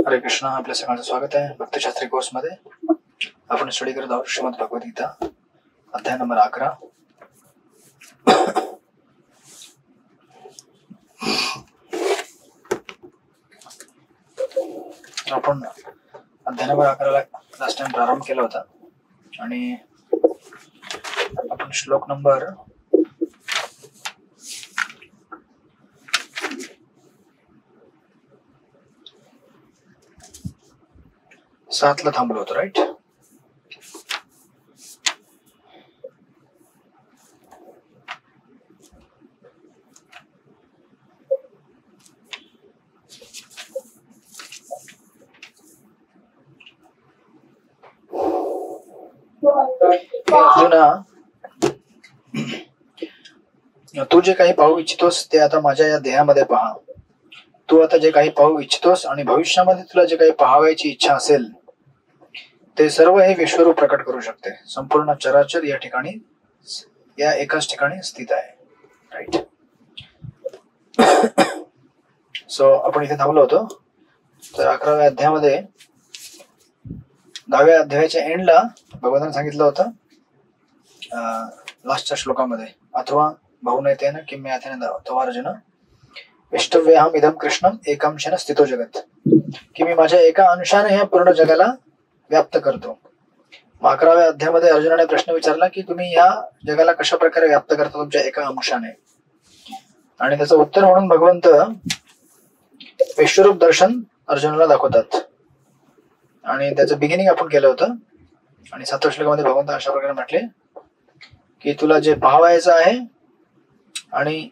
हरे कृष्णा. आपल्या सगळ्यांचं स्वागत आहे भक्तशास्त्री कोर्स मध्ये. आपण स्टडी करत आहोत श्रीमद भगवद्गीता अध्याय नंबर 11. आपण अध्याय नंबर 11 लास्ट टाइम प्रारंभ केला होता आणि आपण श्लोक नंबर 7 ला थांबलो होतो. राईट. अर्जुना, तू जे काही पाहू इच्छितोस ते आता माझ्या या देहामध्ये पहा. तू आता जे काही पाहू इच्छितोस आणि भविष्यामध्ये तुला जे काही पाहावयाची इच्छा असेल ते सर्व हे विश्वरूप प्रकट करू शकते. संपूर्ण चराचर या ठिकाणी या एकाच ठिकाणी स्थित आहे. राईट. सो आपण इथे थांबलो होतो. तर 11व्या अध्यायामध्ये 10व्या अध्यायाच्या एंडला भगवंतांनी सांगितलं होतं लास्टच्या श्लोकामध्ये, अथवा बहुनैतेन किम्यातेन तवार्जुन वेष्टव्यहम इदम कृष्णम एकांशेन स्थितो जगत, की मी माझ्या एका अंशाने ह्या पूर्ण जगाला व्याप्त करतो. 11व्या अध्यायामध्ये अर्जुनाने प्रश्न विचारला की तुम्ही या जगाला कशा प्रकारे व्याप्त करता तुमच्या एका अंशाने, आणि त्याचं उत्तर म्हणून भगवंत विश्वरूप दर्शन अर्जुनाला दाखवतात. आणि त्याचं बिगिनिंग आपण केलं होतं. आणि 7व्या श्लोकामध्ये भगवंत अशा प्रकारे म्हटले की तुला जे पाहावायचं आहे आणि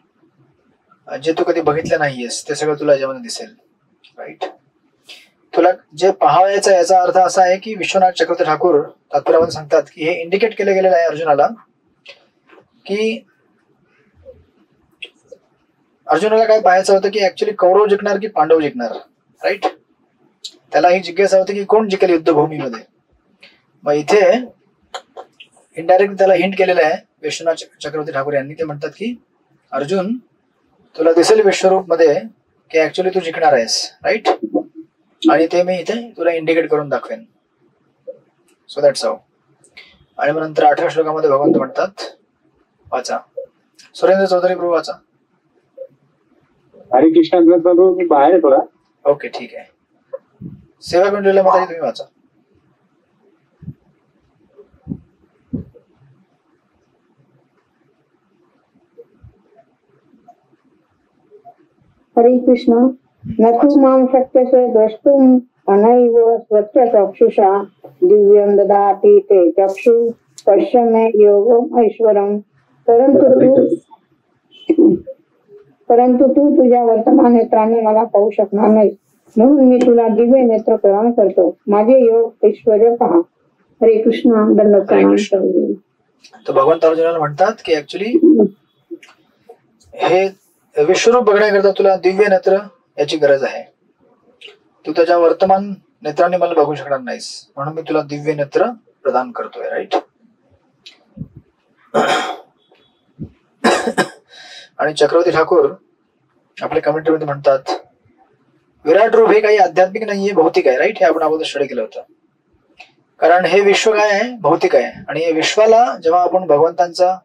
जे तू कधी बघितलं नाहीयेस ते सगळं तुला याच्यामध्ये दिसेल. राईट. तुला जे पाहावायचं याचा अर्थ असा आहे की विश्वनाथ चक्रवर्ती ठाकूर तात्पर्यामध्ये सांगतात की हे इंडिकेट केलं गेलेलं आहे अर्जुनाला की अर्जुनाला काय पाहायचं होतं की ऍक्च्युली कौरव जिंकणार की पांडव जिंकणार. राईट. त्याला ही जिज्ञासा होती की कोण जिंकेल युद्धभूमीमध्ये. मग इथे इनडायरेक्ट त्याला हिंट केलेलं आहे विश्वनाथ चक्रवर्ती ठाकूर यांनी. ते म्हणतात की अर्जुन, तुला दिसेल विश्वरूप मध्ये की ऍक्च्युली तू जिंकणार आहेस. राईट. आणि ते मी इथे तुला इंडिकेट करून दाखवेन. So that's how. आणि मग नंतर 8व्या श्लोकामध्ये भगवंत म्हणतात, वाचा सुरेंद्र चौधरी प्रभू वाचा. हरे कृष्ण प्रभू, मी बाहेर आहे थोडा. ओके, ठीक आहे. सेवा कुंडलीला माताजी तुम्ही वाचा. हरे कृष्ण. न तु मां शक्यसे द्रष्टुम् अनैव स्वच्चक्षुषा दिव्यं ददाति ते चक्षु पश्य मे योगम् ऐश्वरम्. परंतु तू तुझ्या वर्तमान नेत्राने मला पाहू शकणार नाही, म्हणून मी तुला दिव्य नेत्र प्रदान करतो. माझे योग ऐश्वर्य पहा. हरे कृष्ण. दंडवत. तर भगवंत अर्जुनाला म्हणतात की ऍक्च्युली हे विश्वरूप बघण्याकरता तुला दिव्य नेत्र याची गरज आहे. तू त्याच्या वर्तमान नेत्राने मला बघू शकणार नाहीस, म्हणून मी तुला दिव्य नेत्र प्रदान करतोय. राईट. आणि चक्रवर्ती ठाकूर आपल्या कमेंटरीमध्ये म्हणतात विराट रूप हे काही आध्यात्मिक नाहीये, भौतिक आहे. राईट. हे आपण अगोदर स्टडी केलं होतं. कारण हे विश्व काय आहे, भौतिक आहे. आणि या विश्वाला जेव्हा आपण भगवंतांचा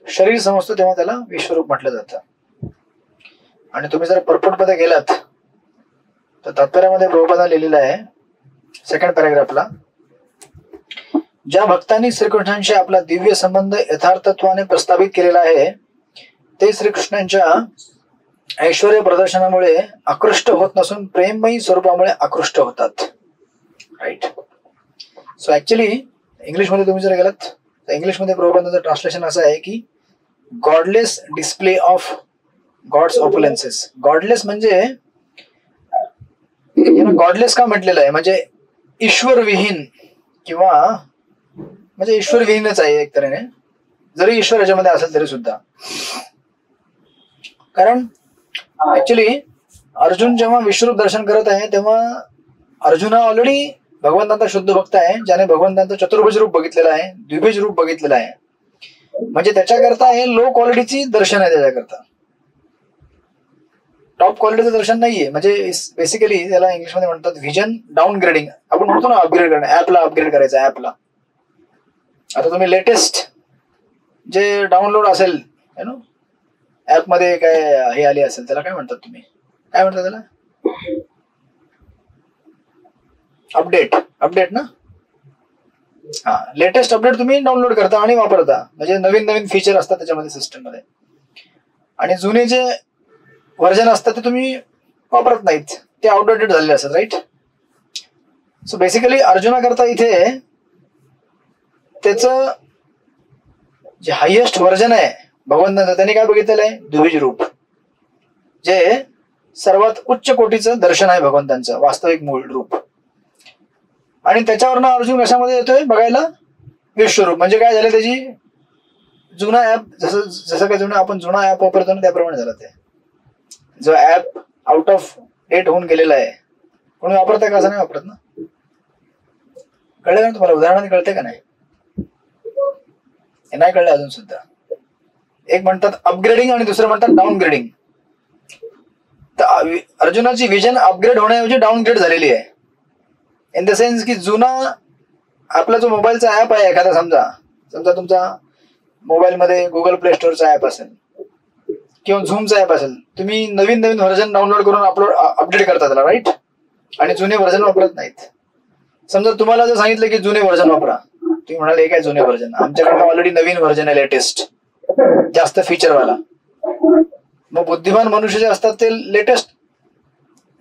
शरीर समजतो तेव्हा त्याला विश्वरूप म्हटलं जातं. आणि तुम्ही जर परपोर्ट मध्ये गेलात तर तात्पर्यामध्ये प्रभुपादांनी लिहिलेलं आहे 2nd पॅराग्राफला, ज्या भक्तांनी श्रीकृष्णांशी आपला दिव्य संबंध यथार्थत्वाने प्रस्थापित केलेला आहे ते श्रीकृष्णांच्या ऐश्वर्य प्रदर्शनामुळे आकृष्ट होत नसून प्रेममयी स्वरूपामुळे आकृष्ट होतात. राईट. सो ऍक्च्युली इंग्लिशमध्ये तुम्ही जर गेलात तर इंग्लिशमध्ये प्रभुपादांचं ट्रान्सलेशन असं आहे की godless display of God's opulences. Godless म्हणजे गॉडलेस का म्हटलेलं आहे, म्हणजे ईश्वर विहीन, किंवा म्हणजे ईश्वर विहीनच आहे एक तऱ्हेने, जरी ईश्वर याच्यामध्ये असेल तरी सुद्धा. कारण ऍक्च्युली अर्जुन जेव्हा विश्वरूप दर्शन करत आहे तेव्हा अर्जुन हा ऑलरेडी भगवंतांचा शुद्ध भक्त आहे, ज्याने भगवंतांचं चतुर्भुज रूप बघितलेलं आहे, द्विभुज रूप बघितलेलं आहे. म्हणजे त्याच्याकरता हे लो क्वालिटीची दर्शन आहे त्याच्याकरता. टॉप क्वालिटीचं दर्शन नाहीये. म्हणजे बेसिकली त्याला इंग्लिशमध्ये म्हणतात व्हिजन डाऊनग्रेडिंग. आपण म्हणतो ना अपग्रेड करणं, ऍपला अपग्रेड करायचं ऍपला. आता तुम्ही लेटेस्ट जे डाउनलोड असेल ऍप मध्ये काय हे आली असेल त्याला काय म्हणतात, तुम्ही काय म्हणता त्याला, अपडेट ना. हा, लेटेस्ट अपडेट तुम्ही डाउनलोड करता आणि वापरता. म्हणजे नवीन नवीन फीचर असतात त्याच्यामध्ये सिस्टम मध्ये. आणि जुने जे व्हर्जन असतात ते तुम्ही वापरत नाहीत, ते आउटडेटेड झालेले असतात, राईट. सो बेसिकली अर्जुना करता इथे त्याचं जे हायएस्ट व्हर्जन आहे भगवंताचं, त्यांनी काय बघितलेलं आहे, द्विज रूप, जे सर्वात उच्च कोटीचं दर्शन आहे भगवंतांचं, वास्तविक मूळ रूप. आणि त्याच्यावरनं अर्जुन कशामध्ये येतोय बघायला, विश्वरूप. म्हणजे काय झालं, त्याची जुना ऍप जसं काय जुना आपण जुना ऍप वापरतो ना त्याप्रमाणे झालं. ते जो ऍप आउट ऑफ डेट होऊन गेलेला आहे, कोणी वापरताय का, असं नाही वापरत ना. कळलं का तुम्हाला, उदाहरणाने कळते का नाही, हे नाही कळलं अजून सुद्धा. एक म्हणतात अपग्रेडिंग आणि दुसरं म्हणतात डाऊनग्रेडिंग. तर अर्जुनाची विजन अपग्रेड होण्याऐवजी डाऊनग्रेड झालेली आहे. इन द सेन्स की जुना आपला जो मोबाईलचा ऍप आहे एखादा, समजा तुमचा मोबाईलमध्ये गुगल प्ले स्टोअरचा ऍप असेल किंवा झूमचा ऍप असेल, तुम्ही नवीन नवीन व्हर्जन डाउनलोड करून अपडेट करता त्याला, राईट. आणि जुने व्हर्जन वापरत नाहीत. समजा तुम्हाला जर सांगितलं की जुने व्हर्जन वापरा, तुम्ही म्हणाले हे काय जुने व्हर्जन, आमच्याकडे ऑलरेडी नवीन व्हर्जन आहे, लेटेस्ट, जास्त फीचरवाला. मग बुद्धिमान मनुष्य जे असतात ते लेटेस्ट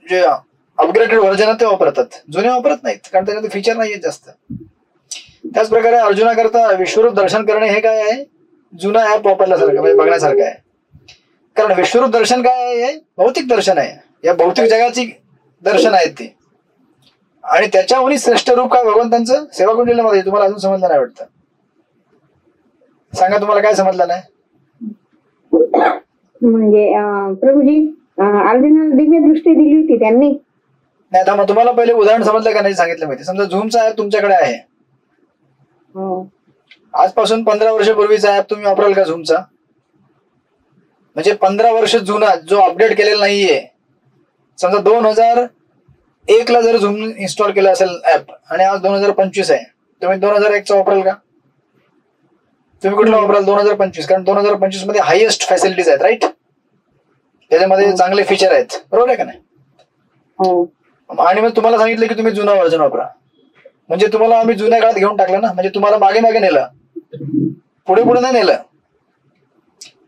जे अपग्रेडेड व्हर्जन ते वापरतात, जुने वापरत नाहीत, कारण त्याच्यात फीचर नाहीये जास्त. त्याच प्रकारे अर्जुना करता विश्वरूप दर्शन करणे हे काय आहे, जुना ऍप वापरल्यासारखं, म्हणजे बघण्यासारखं आहे. कारण विश्वरूप दर्शन काय आहे, हे भौतिक दर्शन आहे, या भौतिक जगाची दर्शन आहेत ती. आणि त्याच्याहून श्रेष्ठ रूप काय भगवंतांचं सेवा कुंडलीमध्ये. तुम्हाला अजून समजलं नाही वाटतं, सांगा तुम्हाला काय समजलं नाही. म्हणजे प्रभूजी अर्जुनाला दिव्य दृष्टी दिली होती त्यांनी. नाही, आता मग तुम्हाला पहिले उदाहरण समजलं का नाही सांगितलं माहिती. समजा झूमचा ऍप तुमच्याकडे आहे, आजपासून 15 वर्षापूर्वीचा ऍप तुम्ही वापराल का झूमचा. म्हणजे 15 वर्ष जुना जो अपडेट केलेला नाहीये. समजा 2001 ला जर झूम इन्स्टॉल केलं असेल ऍप आणि आज 2025 आहे, तुम्ही 2001चा वापराल का. तुम्ही कुठला वापराल, 2025. कारण 2025 मध्ये हायएस्ट फॅसिलिटीज आहेत, राईट. त्याच्यामध्ये चांगले फीचर आहेत, बरोबर आहे का नाही. आणि मग तुम्हाला सांगितलं की तुम्ही जुना व्हर्जन वापरा, म्हणजे तुम्हाला आम्ही जुन्या काळात घेऊन टाकलं ना, म्हणजे तुम्हाला मागे मागे नेलं, पुढे पुढे नाही नेलं.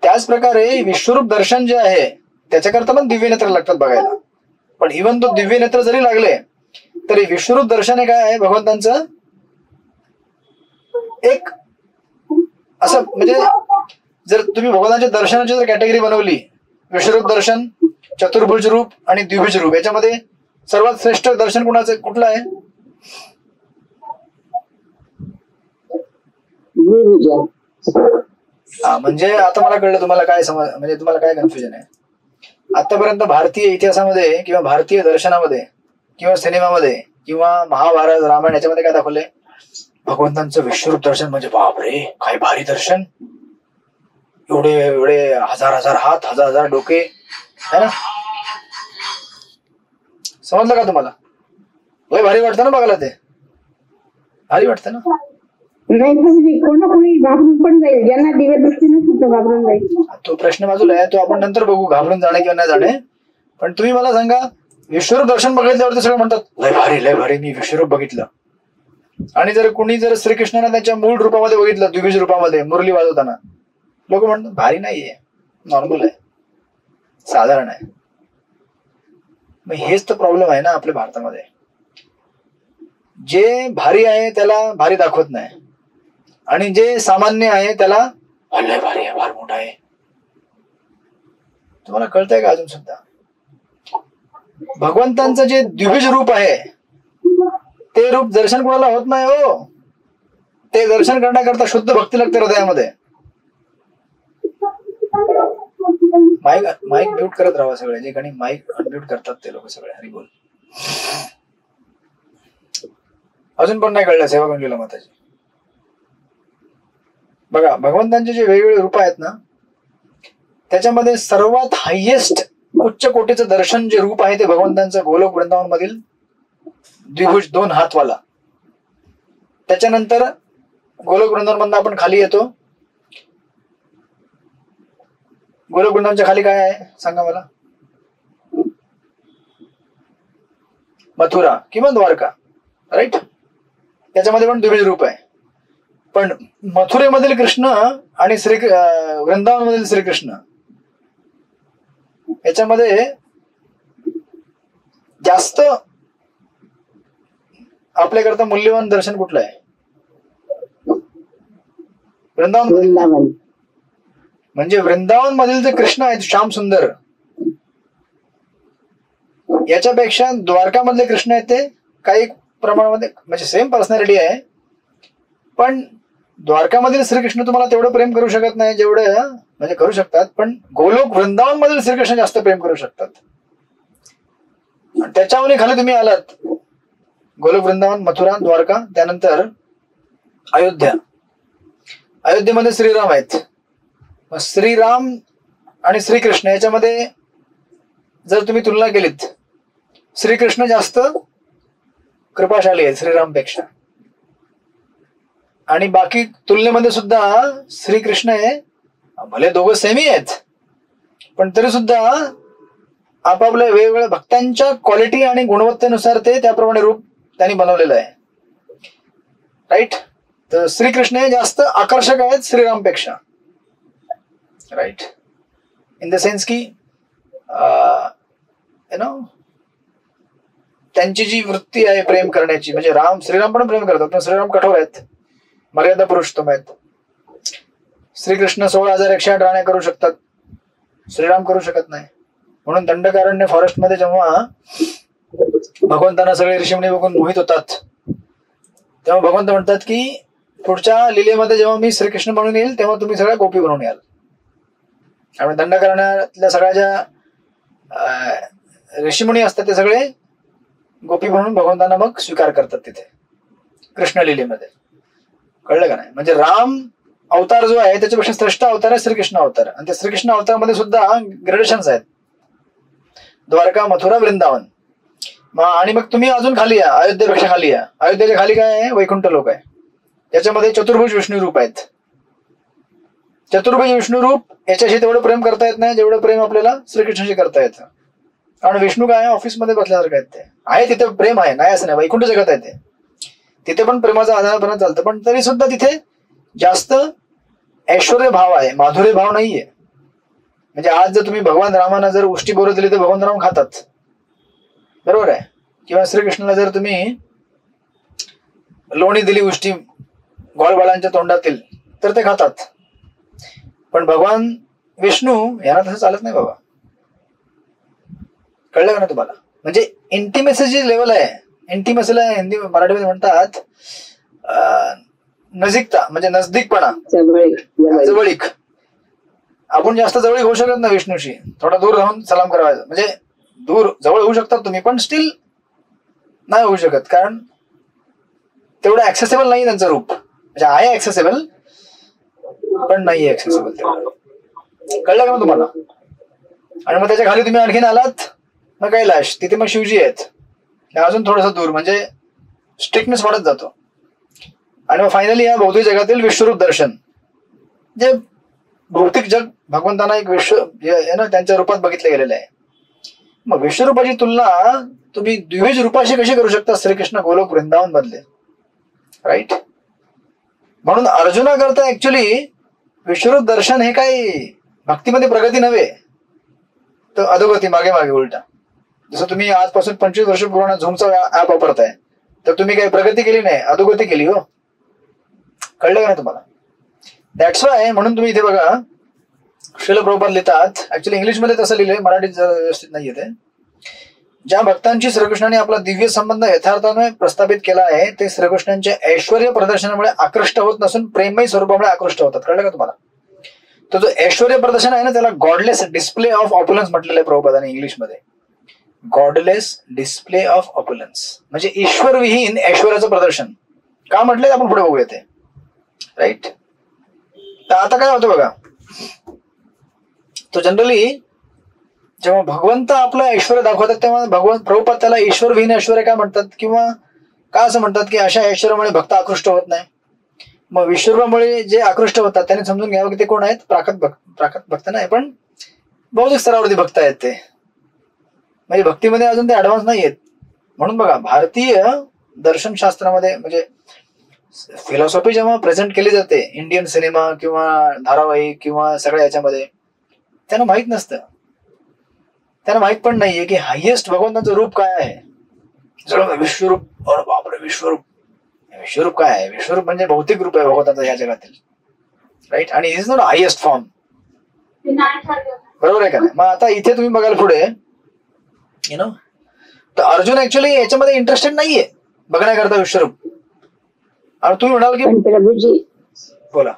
त्याच प्रकारे विश्वरूप दर्शन जे आहे त्याच्याकरता पण दिव्य नेत्र लागतात बघायला. पण इव्हन तो दिव्य नेत्र जरी लागले तरी विश्वरूप दर्शन हे काय आहे, भगवंतांचं एक असं, म्हणजे जर तुम्ही भगवंतांच्या दर्शनाची जर कॅटेगरी बनवली, विश्वरूप दर्शन, चतुर्भुज रूप आणि द्विभुज रूप, याच्यामध्ये सर्वात श्रेष्ठ दर्शन कुठलं आहे. हा, म्हणजे आता मला कळलं तुम्हाला काय म्हणजे तुम्हाला काय कन्फ्युजन आहे. आतापर्यंत भारतीय इतिहासामध्ये किंवा भारतीय दर्शनामध्ये किंवा सिनेमामध्ये किंवा महाभारत रामायण याच्यामध्ये काय दाखवलंय, भगवंतांचं विश्वरूप दर्शन म्हणजे बापरे काय भारी दर्शन, एवढे एवढे हजार हजार हात, हजार हजार डोके, है ना. समजलं का तुम्हाला. लय भारी वाटतं ना बघायला, ते भारी वाटतं ना. नाही, कोणी घाबरून पण जाईल, ज्यांना दिव्य दृष्टी नसेल घाबरून जाईल. तो प्रश्न बाजूला आहे, तो आपण नंतर बघू, घाबरून जाणे किंवा नाही जाणे. पण तुम्ही मला सांगा, विश्वरूप दर्शन बघितल्यावरती सगळं म्हणतात लय भारी मी विश्वरूप बघितलं. आणि जर श्रीकृष्णाने त्याच्या मूळ रूपामध्ये बघितलं, द्विभुज रूपामध्ये मुरली वाजवताना, लोक म्हणतात भारी नाहीये, नॉर्मल आहे, साधारण आहे. मग हेच तर प्रॉब्लेम आहे ना आपल्या भारतामध्ये. जे भारी आहे त्याला भारी दाखवत नाही, आणि जे सामान्य आहे त्याला लय भारी आहे, फार मोठा आहे. तुम्हाला कळतंय का अजून सुद्धा. भगवंतांचं जे द्विभुज रूप आहे ते रूप दर्शन कोणाला होत नाही हो. ते दर्शन करण्याकरता शुद्ध भक्ती लागते हृदयामध्ये. माईक म्यूट करत राहा सगळे, जे काही माईक अनम्यूट करतात ते लोक सगळे. हरी बोल. अजून पण नाही कळलं सेवा कुंडलीला माताजी. बघा, भगवंतांचे जे वेगवेगळे रूप आहेत ना, त्याच्यामध्ये सर्वात हायएस्ट उच्च कोटीचं दर्शन जे रूप आहे ते भगवंतांचं गोलोक वृंदावन मधील द्विभुज 2 हातवाला. त्याच्यानंतर गोलोक वृंदावन मधून आपण खाली येतो. गोलोक वृंदावनच्या खाली काय आहे सांगा मला? मथुरा किंवा द्वारका, राईट. त्याच्यामध्ये पण द्विभुज रूप आहे. पण मथुरेमधील कृष्ण आणि वृंदावन मधील श्रीकृष्ण याच्यामध्ये जास्त आपल्याकरता मूल्यवान दर्शन कुठलं आहे? वृंदावन. म्हणजे वृंदावन मधील जे कृष्ण आहेत श्याम सुंदर, याच्यापेक्षा द्वारका मधले कृष्ण आहेत ते काही प्रमाणामध्ये म्हणजे सेम पर्सनॅलिटी आहे, पण द्वारकामधील श्रीकृष्ण तुम्हाला तेवढं प्रेम करू शकत नाही जेवढं म्हणजे करू शकतात, पण गोलोक वृंदावन मधील श्रीकृष्ण जास्त प्रेम करू शकतात. त्याच्याहून खाली तुम्ही आलात गोलोक वृंदावन, मथुरा, द्वारका, त्यानंतर अयोध्या. अयोध्येमध्ये श्रीराम आहेत. मग श्रीराम आणि श्रीकृष्ण याच्यामध्ये जर तुम्ही तुलना केलीत, श्रीकृष्ण जास्त कृपाशाली आहेत श्रीरामपेक्षा. आणि बाकी तुलनेमध्ये सुद्धा श्रीकृष्ण हे भले दोघं सेमी आहेत, पण तरी सुद्धा आपापल्या वेगवेगळ्या भक्तांच्या क्वालिटी आणि गुणवत्तेनुसार ते त्याप्रमाणे रूप त्यांनी बनवलेलं आहे, राईट. तर श्रीकृष्ण हे जास्त आकर्षक आहेत श्रीरामपेक्षा, राईट. इन द सेन्स की त्यांची जी वृत्ती आहे प्रेम करण्याची, म्हणजे श्रीराम पण प्रेम करतात, पण श्रीराम कठोर आहेत, मर्यादा पुरुषोत्तम आहेत. श्रीकृष्ण 16,108 राण्या करू शकतात, श्रीराम करू शकत नाही. म्हणून दंडकारण्य फॉरेस्ट मध्ये जेव्हा भगवंतांना सगळे ऋषीमुनी बघून मोहित होतात, तेव्हा भगवंत म्हणतात की पुढच्या लीलेमध्ये जेव्हा मी श्रीकृष्ण बनून येईल तेव्हा तुम्ही सगळ्या गोपी बनवून याल. आणि दंडकारण्यातल्या सगळ्या ज्या ऋषीमुनी असतात ते सगळे गोपी म्हणून भगवंतांना मग स्वीकार करतात तिथे कृष्ण लीलेमध्ये. कळलं का नाही? म्हणजे राम अवतार जो आहे त्याच्यापेक्षा श्रेष्ठ अवतार आहे श्रीकृष्ण अवतार. आणि त्या श्रीकृष्ण अवतारामध्ये सुद्धा ग्रेडेशन्स आहेत, द्वारका, मथुरा, वृंदावन. आणि मग तुम्ही अजून खाली या, अयोध्येपेक्षा खाली या. अयोध्येच्या खाली काय आहे? वैकुंठ लोक आहे. याच्यामध्ये चतुर्भुज विष्णू रूप आहेत. चतुर्भुज विष्णू रूप याच्याशी तेवढं प्रेम करता येत नाही जेवढं प्रेम आपल्याला श्रीकृष्णाशी करता येतं. कारण विष्णू काय ऑफिसमध्ये बसल्यासारखं आहेत, ते आहे तिथे प्रेम आहे, नाही असं नाही. वैकुंठ जगत आहे ते, तिथे पण प्रेमाचा आधारपणा चालतं, पण तरी सुद्धा तिथे जास्त ऐश्वर्य भाव आहे, माधुर्य भाव नाहीये. म्हणजे आज जर तुम्ही भगवान रामांना जर उष्टी बोरं दिली तर भगवान राम खातात, बरोबर आहे. किंवा श्रीकृष्णाला जर तुम्ही लोणी दिली उष्टी गोळबाळांच्या तोंडातील तर ते खातात. पण भगवान विष्णू यांना तसं चालत नाही बाबा. कळलं का ना तुम्हाला? म्हणजे इंटिमेसी जी लेवल आहे, इंटिमेसीला हिंदी मराठीमध्ये म्हणतात नजीकता, म्हणजे नजदीकपणा, जवळीक. आपण जास्त जवळीक होऊ शकत नाही विष्णूशी, थोडा दूर राहून सलाम करायचं. म्हणजे दूर जवळ होऊ शकतात तुम्ही, पण स्टील नाही होऊ शकत, कारण तेवढं ऍक्सेसिबल नाही त्यांचं रूप. म्हणजे आहे ऍक्सेसिबल पण नाही ऍक्सेसिबल तेवढं. कळलं का ना तुम्हाला? आणि मग त्याच्या खाली तुम्ही आणखीन आलात मग कैलाश, तिथे मग शिवजी आहेत, अजून थोडंसं दूर, म्हणजे स्ट्रिक्टनेस वाढत जातो. आणि मग फायनली या भौतिक जगातील विश्वरूप दर्शन, जे भौतिक जग भगवंतांना एक विश्व त्यांच्या रूपात बघितलं गेलेलं आहे. मग विश्वरूपाची तुलना तुम्ही द्विभुज रूपाशी कशी करू शकता? श्रीकृष्ण गोलोक वृंदावन मधले, राईट. म्हणून अर्जुना करता ऍक्च्युली विश्वरूप दर्शन हे काही भक्तीमध्ये प्रगती नव्हे, तर अधोगती, मागे मागे उलटा. जसं तुम्ही आजपासून 25 वर्ष पूर्ण झूमचा ऍप वापरताय, तर तुम्ही काही प्रगती केली नाही, अधोगती केली. हो, कळलं का नाही तुम्हाला? दॅट्स वाय म्हणून तुम्ही इथे बघा श्रील प्रभुपाद लिहितात, ऍक्च्युली इंग्लिशमध्ये तसं लिहिलंय, मराठीत व्यवस्थित नाहीये ते. ज्या भक्तांची श्रीकृष्णाने आपला दिव्य संबंध यथार्थाने प्रस्थापित केला आहे ते श्रीकृष्णांच्या ऐश्वर्य प्रदर्शनामुळे आकृष्ट होत नसून प्रेममयी स्वरूपामुळे आकृष्ट होतात. कळलं का तुम्हाला? तो जो ऐश्वर्य प्रदर्शन आहे ना, त्याला गॉडलेस डिस्प्ले ऑफ ऑप्युलन्स म्हटलेलं आहे प्रभुपादाने इंग्लिशमध्ये. गॉडलेस डिस्प्ले ऑफ ऑप्युलन्स म्हणजे ईश्वरविहीन ऐश्वर्याचं प्रदर्शन. का म्हटलंय आपण पुढे बघूया ते, राईट. तर आता काय होतं बघा, तो जनरली जेव्हा भगवंत आपलं ऐश्वर्य दाखवतात तेव्हा भगवंत प्रभुपाद त्याला ईश्वर विहीन ऐश्वर्य काय म्हणतात, किंवा का असं म्हणतात की अशा ऐश्वर्यामुळे भक्त आकृष्ट होत नाही. मग विश्वरूपामुळे जे आकृष्ट होतात त्यांनी समजून घ्यावं की ते कोण आहेत, प्राकृत भक्त नाही पण बौद्धिक स्तरावरती भक्त आहेत ते, म्हणजे भक्तीमध्ये अजून ते ऍडव्हान्स नाही आहेत. म्हणून बघा भारतीय दर्शनशास्त्रामध्ये म्हणजे फिलॉसॉफी जेव्हा प्रेझेंट केली जाते इंडियन सिनेमा किंवा धारावाहिक किंवा सगळ्या याच्यामध्ये, त्यांना माहित नसतं, त्यांना माहित पण नाहीये की हायेस्ट भगवंताचं रूप काय आहे. सगळं विश्वरूप, अरे बापरे विश्वरूप, विश्वरूप काय आहे, विश्वरूप म्हणजे भौतिक रूप आहे भगवंताचं या जगातील, राईट. आणि इज नॉट हायेस्ट फॉर्म, बरोबर आहे का नाही. मग आता इथे तुम्ही बघाल पुढे तर अर्जुन ऍक्च्युअली याच्यामध्ये इंटरेस्टेड नाहीये बघण्याकरता विश्वरूप. आणि तुम्ही म्हणाल की पण प्रभूजी, बोला,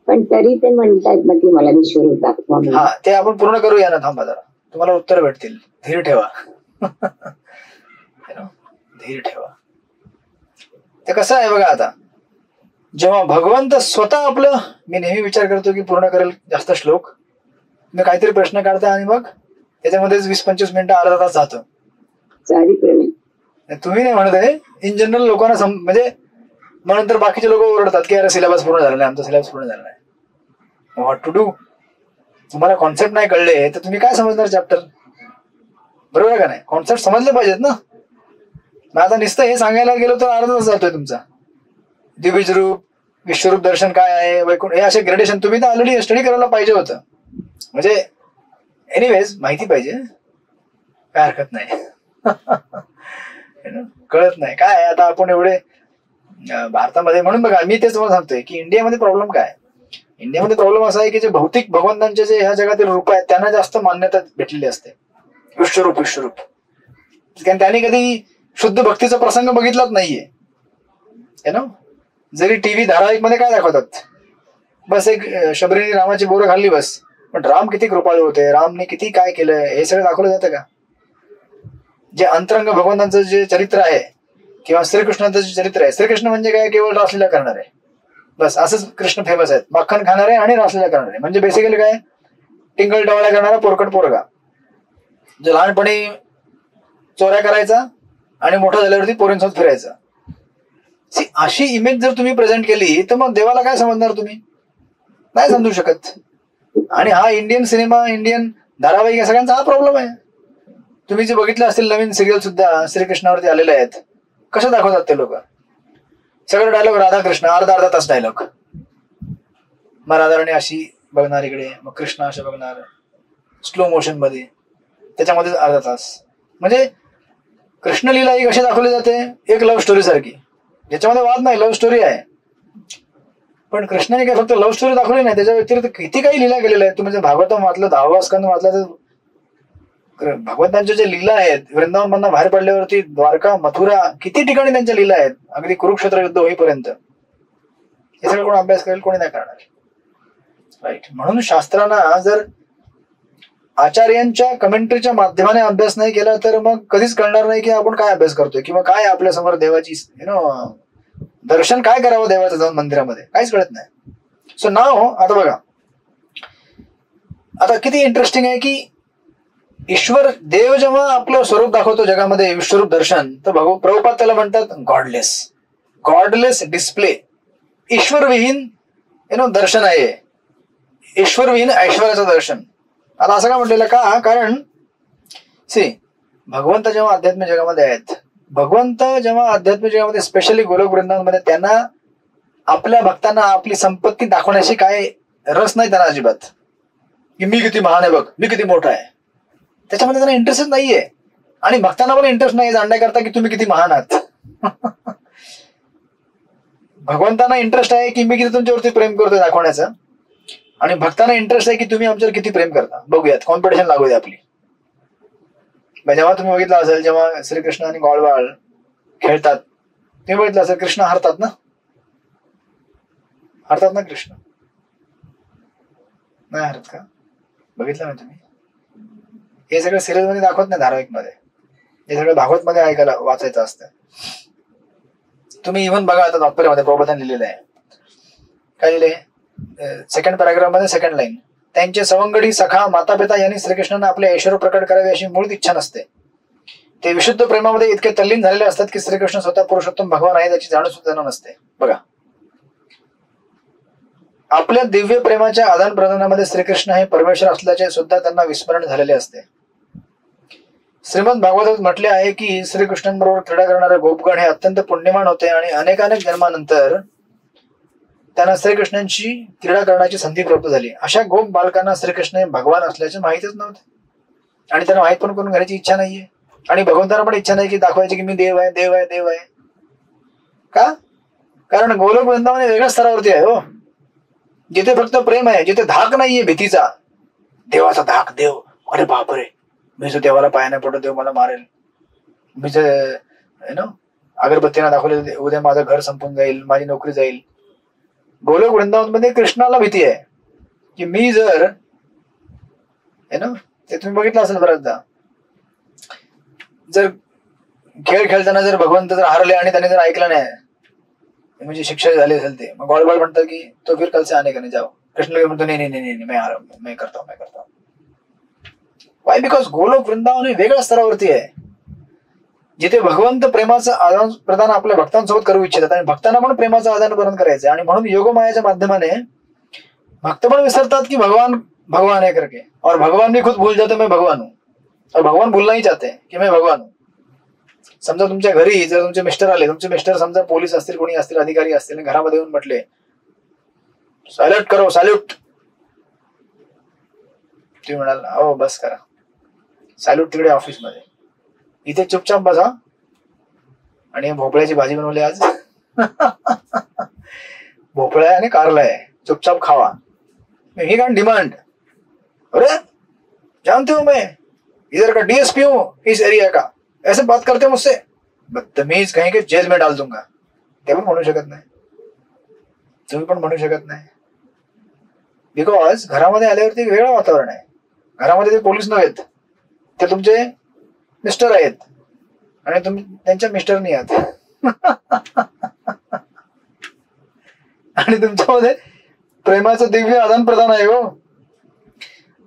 पण तरी ते म्हणतात ना की मला विश्वरूप दाखवा. हा ते आपण पूर्ण करूया ना, थांबा जरा, तुम्हाला उत्तर भेटतील, धीर ठेवा. धीर ठेवा. ते कसं आहे बघा, आता जेव्हा भगवंत स्वतः आपलं, मी नेहमी विचार करतो की पूर्ण करेल जास्त श्लोक, मी काहीतरी प्रश्न काढता आणि मग त्याच्यामध्येच 20-25 मिनिटं अर्धा तास जातो. तुम्ही नाही म्हणत आहे, इन जनरल लोकांना म्हणजे मग नंतर बाकीचे लोक ओरडतात की अरे सिलेबस पूर्ण झाला नाही, आमचा सिलेबस पूर्ण झाला नाही. What to do. तुम्हाला कॉन्सेप्ट नाही कळले तर तुम्ही काय समजणार चॅप्टर, बरोबर आहे का नाही. कॉन्सेप्ट समजले पाहिजेत ना. मग आता नुसतं हे सांगायला गेलो तर अर्धा तास जातोय तुमचा. द्विबीज रूप, विश्वरूप दर्शन काय आहे, वैकुंठ, हे असे ग्रेडेशन तुम्ही तर ऑलरेडी स्टडी करायला पाहिजे होतं. म्हणजे एनिवेज माहिती पाहिजे, काय हरकत नाही. कळत नाही काय आता आपण एवढे भारतामध्ये. म्हणून बघा मी तेच तुम्हाला सांगतोय की इंडियामध्ये प्रॉब्लेम काय, इंडियामध्ये प्रॉब्लेम असा आहे की जे भौतिक भगवंतांचे जे ह्या जगातील रूप आहेत त्यांना जास्त मान्यता भेटलेली असते. विश्वरूप विश्वरूप, कारण त्यांनी कधी शुद्ध भक्तीचा प्रसंग बघितलाच नाहीये. जरी टीव्ही धारावाहिक मध्ये काय दाखवतात, बस एक शबरीने रामाची बोरं खाल्ली बस, पण राम किती कृपाळू होते, रामने किती काय केलं हे सगळं दाखवलं जातं का. जे अंतरंग भगवंतांचं जे चरित्र आहे किंवा श्रीकृष्णाचं जे चरित्र आहे, श्रीकृष्ण म्हणजे काय, केवळ रासलीला करणार आहे बस, असंच कृष्ण फेमस आहेत. माखन खाणारे आणि रासलीला करणारे, म्हणजे बेसिकली काय, टिंगल टवाळ्या करणारा पोरकट पोरगा, जो लहानपणी चोऱ्या करायचा आणि मोठा झाल्यावरती पोरींसोबत फिरायचा. अशी इमेज जर तुम्ही प्रेझेंट केली तर मग देवाला काय समजणार तुम्ही, नाही समजू शकत. आणि हा इंडियन सिनेमा, इंडियन धारावाहिक या सगळ्यांचा हा प्रॉब्लेम आहे. तुम्ही जे बघितलं असतील नवीन सिरियल सुद्धा श्रीकृष्णावरती आलेले आहेत, कसं दाखवतात ते लोक, सगळे डायलॉग राधाकृष्ण, अर्धा तास डायलॉग. मग राधाराणी अशी बघणार इकडे, मग कृष्ण असे बघणार स्लो मोशन मध्ये, त्याच्यामध्येच अर्धा तास. म्हणजे कृष्णलीला ही कशी दाखवली जाते, एक लव्ह स्टोरी सारखी, ज्याच्यामध्ये वाद नाही, लव्ह स्टोरी आहे. पण कृष्णाने काय फक्त लव्ह स्टोरी दाखवली नाही, त्याच्या व्यतिरिक्त किती काही लीला केलेल्या आहेत. तुम्ही जर भागवतम वाचलं, 10वा स्कंद वाचला तर भगवंतांच्या ज्या लीला आहेत, वृंदावन मधनं बाहेर पडल्यावरती द्वारका, मथुरा, किती ठिकाणी त्यांच्या लीला आहेत, अगदी कुरुक्षेत्र युद्ध होईपर्यंत. हे सगळं कोण अभ्यास करेल, कोणी नाही करणार, राईट. म्हणून शास्त्रांना जर आचार्यांच्या कमेंट्रीच्या माध्यमाने अभ्यास नाही केला तर मग कधीच कळणार नाही की आपण काय अभ्यास करतोय, किंवा काय आपल्या समोर देवाची दर्शन काय करावं देवाचं जाऊन मंदिरामध्ये, काहीच कळत नाही. सो नाव आता बघा, आता किती इंटरेस्टिंग आहे की ईश्वर देव जेव्हा आपलं स्वरूप दाखवतो जगामध्ये, विश्वरूप दर्शन, तर प्रभुपाद त्याला म्हणतात गॉडलेस डिस्प्ले. ईश्वरविहीन दर्शन आहे, ईश्वरविहीन ऐश्वर्याचं दर्शन. आता असं का म्हटलेलं का, कारण भगवंत जेव्हा आध्यात्मिक जगामध्ये आहेत, भगवंत जेव्हा आध्यात्मिक जगामध्ये स्पेशली गोलोक वृंदावनमध्ये, त्यांना आपल्या भक्तांना आपली संपत्ती दाखवण्याशी काय रस नाही त्यांना अजिबात, की मी किती महान आहे बघ, मी किती मोठा आहे, त्याच्यामध्ये त्यांना इंटरेस्टच नाहीये. आणि भक्तांना पण इंटरेस्ट नाही जाणण्याकरता की तुम्ही किती महान आहात. भगवंतांना इंटरेस्ट आहे की मी किती तुमच्यावरती प्रेम करतोय दाखवण्याचा, आणि भक्तांना इंटरेस्ट आहे की तुम्ही आमच्यावर किती प्रेम करता, बघूयात, कॉम्पिटिशन लागू दे आपली. जेव्हा तुम्ही बघितलं असेल, जेव्हा श्रीकृष्ण आणि गॉळवाळ खेळतात, तुम्ही बघितलं असेल कृष्ण हरतात ना, कृष्ण नाही हरत का, बघितलं ना तुम्ही. हे सगळं सिरियल मध्ये दाखवत नाही, धारावाहिक मध्ये, हे सगळं भागवत मध्ये ऐकायला वाचायचं असतं. तुम्ही इव्हन बघा आता तात्पर्यामध्ये प्रबोधन लिहिलेलं आहे, काय लिहिले, सेकंड पॅराग्राफ मध्ये सेकंड लाईन, त्यांचे सवंगडी सखा माता पिता यांनी श्रीकृष्णांना आपले ऐश्वर्य प्रकट करावे अशी मूळ इच्छा नसते. ते विशुद्ध प्रेमामध्ये इतके तल्लीन झालेले असतात की श्रीकृष्ण स्वतः पुरुषोत्तम भगवान आहे त्याची जाणीव सुद्धा त्यांना नसते. बघा, आपल्या दिव्य प्रेमाच्या आदान प्रदानामध्ये श्रीकृष्ण हे परमेश्वर असल्याचे सुद्धा त्यांना विस्मरण झालेले असते. श्रीमद भागवतात म्हटले आहे की श्रीकृष्णांबरोबर क्रीडा करणारे गोपगण हे अत्यंत पुण्यवान होते आणि अनेकानेक जन्मानंतर त्यांना श्रीकृष्णांची क्रीडा करण्याची संधी प्राप्त झाली. अशा गोप बालकांना श्रीकृष्ण हे भगवान असल्याचे माहितच नव्हते आणि त्यांना माहित पण करून घेण्याची इच्छा नाहीये आणि भगवंतांना पण इच्छा नाही की दाखवायची की मी देव आहे देव आहे देव आहे. का? कारण गोलोक वृंदावन हे वेगळ्या स्तरावरती आहे हो, जिथे फक्त प्रेम आहे, जिथे धाक नाहीये भीतीचा. देवाचा धाक, देव अरे बापरे मी जो देवाला पाया नाही पडतो देव मला मारेल, मी जर अगरबत्तीना दाखवले उद्या माझं घर संपून जाईल, माझी नोकरी जाईल. गोलोक वृंदावन मध्ये कृष्णाला भीती आहे की मी जर ते तुम्ही बघितलं असेल बऱ्याचदा, जर खेळ खेळताना जर भगवंत जर हारले आणि त्याने जर ऐकलं नाही म्हणजे शिक्षा झाली असेल ते, मग गॉडबॉल म्हणतात की तो फिर कल से आने का नहीं जाओ. कृष्ण म्हणतो नाही नाही नाही मैं करता हूं. वाय? बिकॉज गोलोक वृंदावन हे वेगळ्या स्तरावरती आहे, जिथे भगवंत प्रेमाचं आदान प्रदान आपल्या भक्तांसोबत करू इच्छितात आणि भक्तांना पण प्रेमाचं आदान प्रदान करायचं. आणि म्हणून योगमायाच्या माध्यमाने भक्त पण विसरतात की भगवान भगवान है करके, और भगवान भी खुद भूल जाते मैं भगवान हूं, और भगवान भूलना ही चाहते की मैं भगवान हूं. समजा तुमच्या घरी जर तुमचे मिस्टर आले, तुमचे मिस्टर समजा पोलीस असतील, कोणी असतील, अधिकारी असतील, घरामध्ये येऊन म्हटले सॅल्यूट करो सॅल्यूट, तुम्ही म्हणाल हो बस करा सॅल्यूट तिकडे ऑफिसमध्ये, इथे चुपचाप बसा आणि भोपळ्याची भाजी बनवली आज भोपळा आणि कारला आहे, चुपचाप खावा. ही कान डिमांड, अरे जानते हो मैं इधर का डीएसपी हूं इस एरिया का, ऐसे बात करते मुझसे, बदतमीज कहीं के जेल में डाल दूंगा. ते पण म्हणू शकत नाही, तुम्ही पण म्हणू शकत नाही. बिकॉज घरामध्ये आल्यावरती एक वेगळं वातावरण आहे. घरामध्ये ते पोलीस नव्हेत, ते तुमचे मिस्टर आहेत आणि तुम्ही त्यांच्या मिस्टरनी आहात आणि तुमच्यामध्ये प्रेमाचं दिव्य आदान प्रदान आहे हो.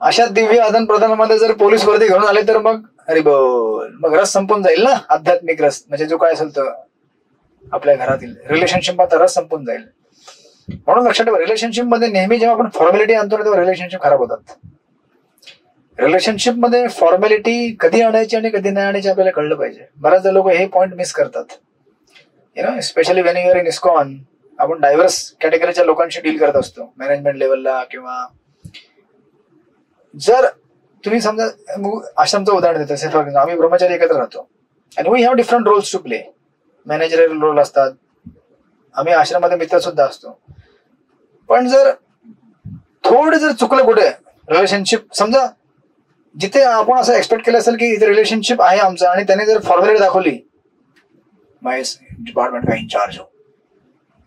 अशा दिव्य आदान प्रदानामध्ये जर पोलीस वर्दी घेऊन आले तर मग अरे बोल, मग रस संपून जाईल ना, आध्यात्मिक रस म्हणजे जो काय असेल तर आपल्या घरातील रिलेशनशिप आता रस संपून जाईल. म्हणून लक्षात ठेवा, रिलेशनशिप मध्ये नेहमी जेव्हा आपण फॉर्मॅलिटी आणतो ना तेव्हा रिलेशनशिप खराब होतात. रिलेशनशिप मध्ये फॉर्मॅलिटी कधी आणायची आणि कधी नाही आणायची आपल्याला कळलं पाहिजे. बऱ्याचदा लोक हे पॉइंट मिस करतात. Specially Wien you are in ISKCON, आपण डायव्हर्स कॅटेगरीच्या लोकांशी डील करत असतो मॅनेजमेंट लेवलला, किंवा जर तुम्ही समजा आश्रमचं उदाहरण देतो, फॉर एक्झाम्पल आम्ही ब्रह्मचारी एकत्र राहतो आणि we have different roles to play. Managerial role असतात, आम्ही आश्रमामध्ये मित्र सुद्धा असतो. पण जर थोडे जर चुकलं कुठे रिलेशनशिप, समजा जिथे आपण असं एक्सपेक्ट केलं असेल की इथे रिलेशनशिप आहे आमचं आणि त्याने जर फॉर्मॅलिटी दाखवली, मैं इस डिपार्टमेंट का इंचार्ज हूं,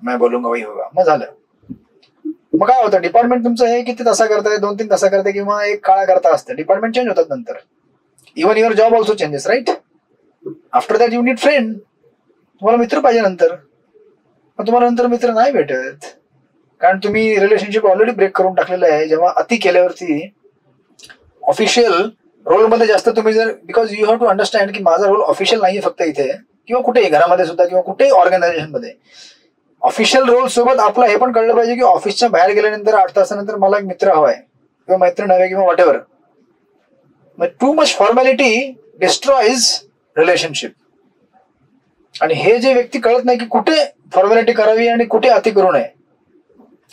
मैं बोलूंगा वही होगा, मग झालं. मग काय होतं, डिपार्टमेंट तुमचं हे किती तासा करताय, 2-3 तासा करताय किंवा एक काळा करता असतं, डिपार्टमेंट चेंज होतात नंतर. Even your job also changes, right? After that you need friend, तुम्हाला मित्र पाहिजे नंतर. पण तुम्हाला नंतर मित्र नाही भेटत, कारण तुम्ही रिलेशनशिप ऑलरेडी ब्रेक करून टाकलेलं आहे. जेव्हा अति केल्यावरती ऑफिशियल रोलमध्ये जास्त तुम्ही जर, because you have to understand की माझा रोल ऑफिशियल नाहीये फक्त इथे किंवा कुठेही, घरामध्ये सुद्धा किंवा कुठेही ऑर्गनायझेशन मध्ये. ऑफिशियल रोल सोबत आपलं हे पण कळलं पाहिजे की ऑफिसच्या बाहेर गेल्यानंतर 8 तासानंतर मला एक मित्र हवाय किंवा मैत्रीण हवे किंवा व्हॉट एव्हर. मग टू मच फॉर्मॅलिटी डिस्ट्रॉइज रिलेशनशिप. आणि हे जे व्यक्ती कळत नाही की कुठे फॉर्मॅलिटी करावी आणि कुठे अति करू नये,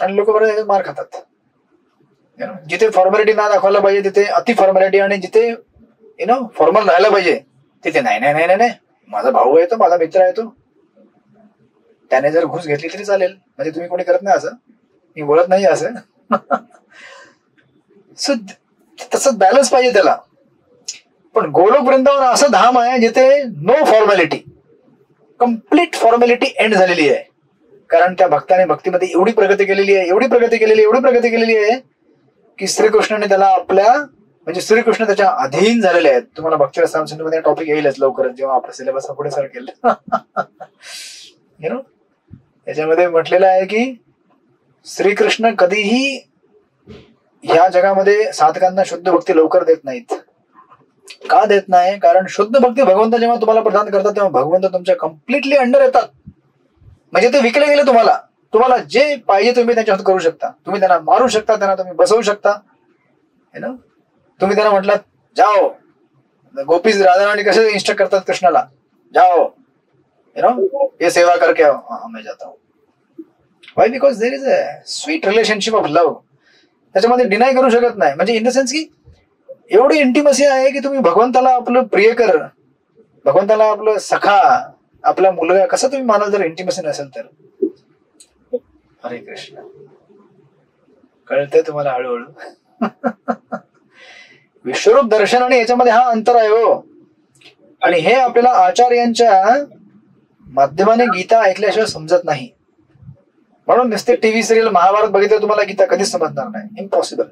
आणि लोक बरेच मार खातात. जिथे फॉर्मॅलिटी ना दाखवायला पाहिजे तिथे अति फॉर्मॅलिटी, आणि जिथे फॉर्मल राहायला पाहिजे तिथे नाही नाही नाही नाही, माझा भाऊ आहे तो, माझा मित्र आहे तो, त्याने जर घुस घेतली तरी चालेल, म्हणजे तुम्ही कोणी करत नाही असं, मी बोलत नाही असं. सो तसंच बॅलन्स पाहिजे त्याला. पण गोलोक वृंदावन असं धाम आहे जिथे no formality, complete formality end झालेली आहे. कारण त्या भक्ताने भक्तीमध्ये एवढी प्रगती केलेली आहे, एवढी प्रगती केलेली आहे की श्रीकृष्णाने त्याला आपल्या, म्हणजे श्रीकृष्ण त्याच्या अधीन झालेले आहेत. तुम्हाला भक्ती रसामध्ये टॉपिक येईलच लवकरच जेव्हा आपलं सिलेबस पुढे सरकेल. त्याच्यामध्ये म्हटलेलं आहे की श्रीकृष्ण कधीही ह्या जगामध्ये साधकांना शुद्ध भक्ती लवकर देत नाहीत. का देत नाही? कारण शुद्ध भक्ती भगवंत जेव्हा तुम्हाला प्रदान करतात तेव्हा भगवंत तुमच्या कम्प्लिटली अंडर येतात. म्हणजे ते विकले गेले तुम्हाला. तुम्हाला जे पाहिजे तुम्ही त्यांच्यात करू शकता. तुम्ही त्यांना मारू शकता, त्यांना तुम्ही बसवू शकता. है ना? तुम्ही त्यांना म्हटलात जाओ, गोपीज राधाराणी कसे इन्स्ट्रक्ट करतात कृष्णाला, जाओ यू नो ये सेवा करके आओ. हाँ मैं जाता हूँ. Y? Because there is a sweet relationship of love. त्याच्यामध्ये डिनाय करू शकत नाही. म्हणजे इन द सेन्स की एवढी इंटिमसी आहे की तुम्ही भगवंताला आपलं प्रियकर, भगवंताला आपलं सखा, आपला मुलगा कसं तुम्ही मानाल जर इंटिमसी नसेल तर. हरे कृष्ण. कळतंय तुम्हाला हळूहळू? विश्वरूप दर्शन आणि याच्यामध्ये हा अंतर आहे हो. आणि हे आपल्याला आचार्यांच्या माध्यमाने गीता ऐकल्याशिवाय समजत नाही. म्हणून नुसते टीव्ही सिरियल महाभारत बघितलं तुम्हाला गीता कधीच समजणार नाही. इम्पॉसिबल.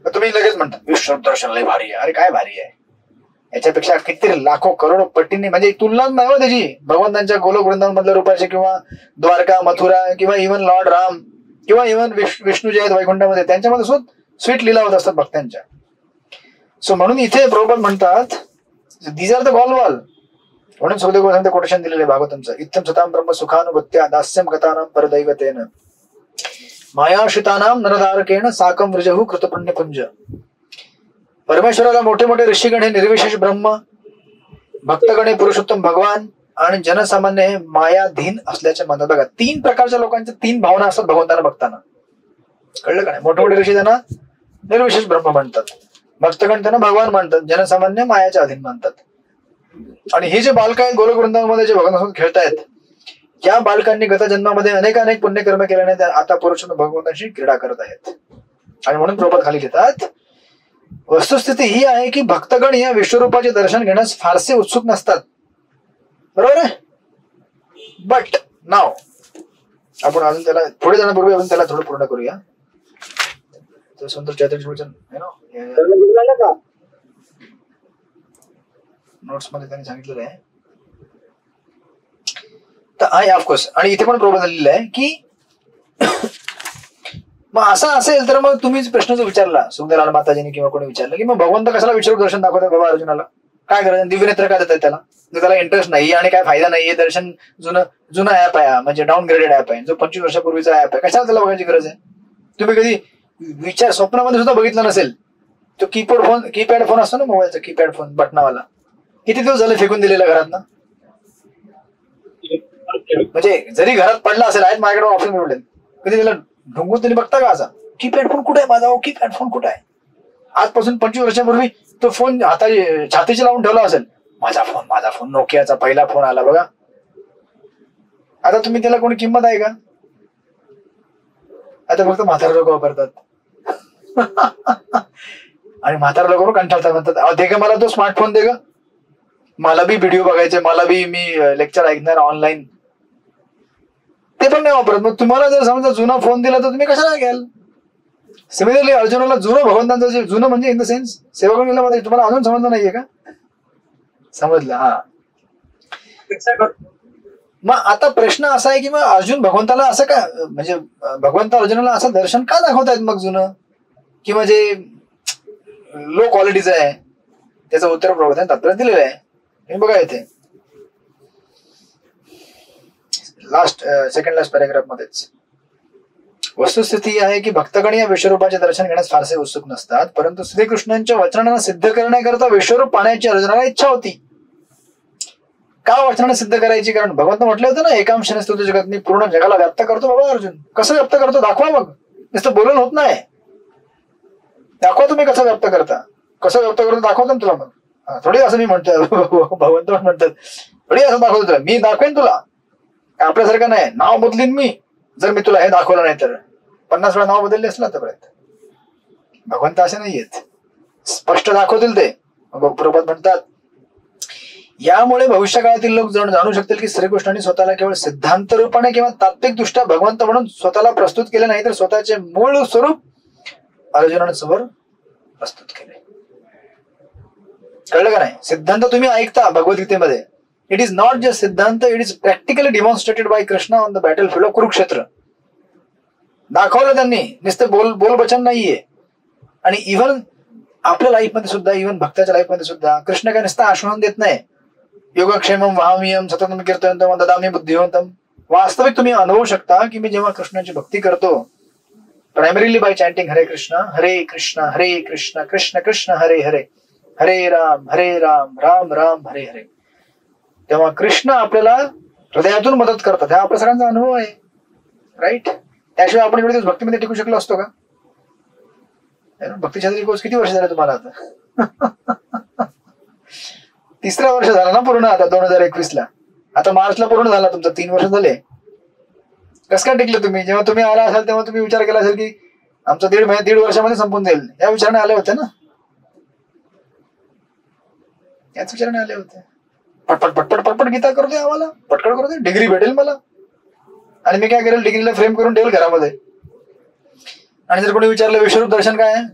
तुम्ही लगेच म्हणता विश्वरूप दर्शन लय भारी आहे. अरे काय भारी आहे? याच्यापेक्षा किती लाखो करोडो पटीने, म्हणजे तुलनाच नाही हो त्याची भगवंतांच्या गोलोक वृंदावन मधल्या रूपाचे, किंवा द्वारका, मथुरा, किंवा इव्हन लॉर्ड राम, किंवा इव्हन विष्णू जे आहेत वैकुंठामध्ये, त्यांच्यामध्ये सुद्धा स्वीट लीला होत असतात भक्तांच्या. सो म्हणून इथे प्रभुपाद म्हणतात दीज आर द गॉलवॉल. म्हणून सुखदेव गोस्वामी कोटेशन दिलेले भागवतमचं, इत्थम सताम ब्रह्म सुखानुभूत्या दास्यम गतानाम परदैवतेन मायाश्रितानाम नरधारकेण साकम वृजहु कृतपुण्य पुंज. परमेश्वराला मोठे मोठे ऋषीगण हे निर्विशेष ब्रह्म, भक्तगण हे पुरुषोत्तम भगवान, आणि जनसामान्य हे मायाधीन असल्याचे म्हणतात. बघा, 3 प्रकारच्या लोकांच्या 3 भावना असतात भगवंताना बघताना. कळलं का नाही? मोठे मोठे ऋषी त्यांना निर्विशेष ब्रह्म म्हणतात, भक्तगण त्यांना भगवान म्हणतात, जनसामान्य मायाच्या अधीन म्हणतात. आणि हे जे बालक आहेत गोलोक वृंदावनमध्ये जे भगवंतासोबत खेळतायत, या बालकांनी गत जन्मामध्ये अनेक पुण्यकर्म केल्याने त्या आता पुरुषोत्तम भगवंतांशी क्रीडा करत आहेत. आणि म्हणून प्रभुपाद खाली लिहितात, वस्तुस्थिती ही आहे की भक्तगण या विश्वरूपाचे दर्शन घेण्यास फारसे उत्सुक नसतात. बरोबर आहे? बट नाव आपण अजून त्याला पुढे जाण्यापूर्वी आपण त्याला थोडं पूर्ण करूया. सुंदर चैतन्य वचन नोट्स मध्ये त्यांनी सांगितलेलं आहे. तर आहे ऑफकोर्स. आणि इथे पण प्रॉब्लेम झालेला आहे की मग असं असेल तर मग तुम्हीच प्रश्न जो विचारला सुखदेव माताजीने किंवा कोणी विचारलं की मग भगवंत कशाला विश्वरूप दर्शन दाखवतात बाबा अर्जुनाला, काय करायचं, दिव्यनेत्र काय देतात त्याला, जर त्याला इंटरेस्ट नाही आणि काय फायदा नाहीये, दर्शन जुना ऍप आहे, म्हणजे डाऊनग्रेडेड ऍप आहे, जो 25 वर्षापूर्वीचा ऍप आहे, कशाला त्याला बघायची गरज आहे? तुम्ही कधी स्वप्नामध्ये सुद्धा बघितलं नसेल तो कीपॅड फोन असतो ना, मोबाईलचा कीपॅड फोन बटनावाला, किती दिवस झाले फेकून दिलेला घरात ना. म्हणजे जरी घरात पडला असेल, आहेत माझ्याकडे ऑप्शन मिळवले, कधी त्याला ढुंगून तरी बघता का असा कीपॅड फोन कुठे आहे माझा, कीपॅड फोन कुठे आहे? आजपासून 25 वर्षापूर्वी तो फोन छातीची लावून ठेवला असेल, माझा फोन नोकियाचा पहिला फोन आला बघा. आता तुम्ही त्याला कोणी किंमत आहे का? आता फक्त म्हातारा लोक वापरतात. आणि म्हातारा लोक कंटाळतात, म्हणतात दे ग मला तो स्मार्टफोन, दे ग मला बी व्हिडिओ बघायचे, मला बी मी लेक्चर ऐकणार ऑनलाईन. ते पण नाही वापरत. मग तुम्हाला जर समजा जुना फोन दिला तर तुम्ही कशाला घ्याल? सिमिलरली अर्जुनाला जुनं भगवंतांचं जे जुनं म्हणजे इन द सेन्स सेवा करून गेल्यामध्ये तुम्हाला अजून समजलं नाहीये का? समजलं? हा. मग आता प्रश्न असा आहे की मग अर्जुन भगवंताला असं का, म्हणजे भगवंत अर्जुनाला असं दर्शन का दाखवतायत मग जुनं, किंवा जे लो क्वालिटीचं आहे? त्याचं उत्तर प्रबोधन तात्पर्य दिलेलं आहे. बघा इथे सेकंड लास्ट पॅराग्राफ मध्येच, वस्तुस्थिती आहे की भक्तगण या विश्वरूपाचे दर्शन घेण्यास फारसे उत्सुक नसतात, परंतु श्रीकृष्णांच्या वचनांना सिद्ध करण्याकरता विश्वरूप पाहण्याची अर्जुनाला इच्छा होती. का वचनाने सिद्ध करायची? कारण भगवंत म्हटलं होतं ना, एकांशाने स्तुती जगत मी पूर्ण जगाला व्याप्त करतो. बाबा अर्जुन कसं व्याप्त करतो दाखवा. मग नुसतं बोलून होत नाही, दाखवा तुम्ही कसं व्याप्त करता. कसं व्याप्त करतो दाखवतो तुला. मग थोडी असं मी म्हणतोय, भगवंत म्हणतात थोडी असं दाखवतो तुला, मी दाखवेन तुला. आपल्यासारखं नाही नाव बदलीन मी जर मी तुला हे दाखवलं नाही तर. 50 वेळा नाव बदलले असलं आतापर्यंत. भगवंत असे नाहीयेत, स्पष्ट दाखवतील ते. प्रभुपाद म्हणतात यामुळे भविष्यकाळातील लोक जाणू शकतील की श्रीकृष्णांनी स्वतःला केवळ सिद्धांत रूपाने किंवा तात्विक दृष्ट्या भगवंत म्हणून स्वतःला प्रस्तुत केले नाही, तर स्वतःचे मूळ स्वरूप अर्जुनांसमोर प्रस्तुत केले. कळलं का नाही? सिद्धांत तुम्ही ऐकता भगवद्गीतेमध्ये, इट इज नॉट जस्ट सिद्धांत, it is practically demonstrated by Krishna on the battle field of Kurukshetra. दाखवलं त्यांनी, नुसते बोल वचन नाहीये. आणि इव्हन आपल्या लाईफमध्ये सुद्धा, इव्हन भक्ताच्या लाईफमध्ये सुद्धा कृष्ण काय नुसतं आश्वासन देत नाही, योगक्षेमम वहामियम सततम कीर्तयंतम ददामी बुद्धिवंतम. वास्तविक तुम्ही अनुभवू शकता की मी जेव्हा कृष्णाची भक्ती करतो, प्रायमरीली बाय चॅन्टिंग हरे कृष्ण कृष्ण कृष्ण हरे हरे, हरे राम राम राम हरे हरे, तेव्हा कृष्ण आपल्याला हृदयातून मदत करतात. हा आपल्या सगळ्यांचा अनुभव आहे, राईट. त्याशिवाय आपण एवढे दिवस भक्तीमध्ये टिकू शकलो असतो का? भक्ती शास्त्री कोर्स किती वर्ष झाले तुम्हाला आता? 3रं वर्ष झालं ना पूर्ण आता 2021 ला. आता मार्चला पूर्ण झाला तुमचं 3 वर्ष झाले. कसं काय टिकले तुम्ही? जेव्हा तुम्ही आला असाल तेव्हा तुम्ही विचार केला असेल की आमचं 1.5 वर्षामध्ये संपून जाईल, या विचाराने आले होते ना? याच विचाराने आले होते. पटपट पटपट पटपट गीता करू दे आम्हाला, पटकट करू दे, डिग्री भेटेल मला, आणि मी काय करेल, डिग्रीला फ्रेम करून ठेवेल घरामध्ये. आणि जर कोणी विचारलं विश्वरूप दर्शन काय आहे,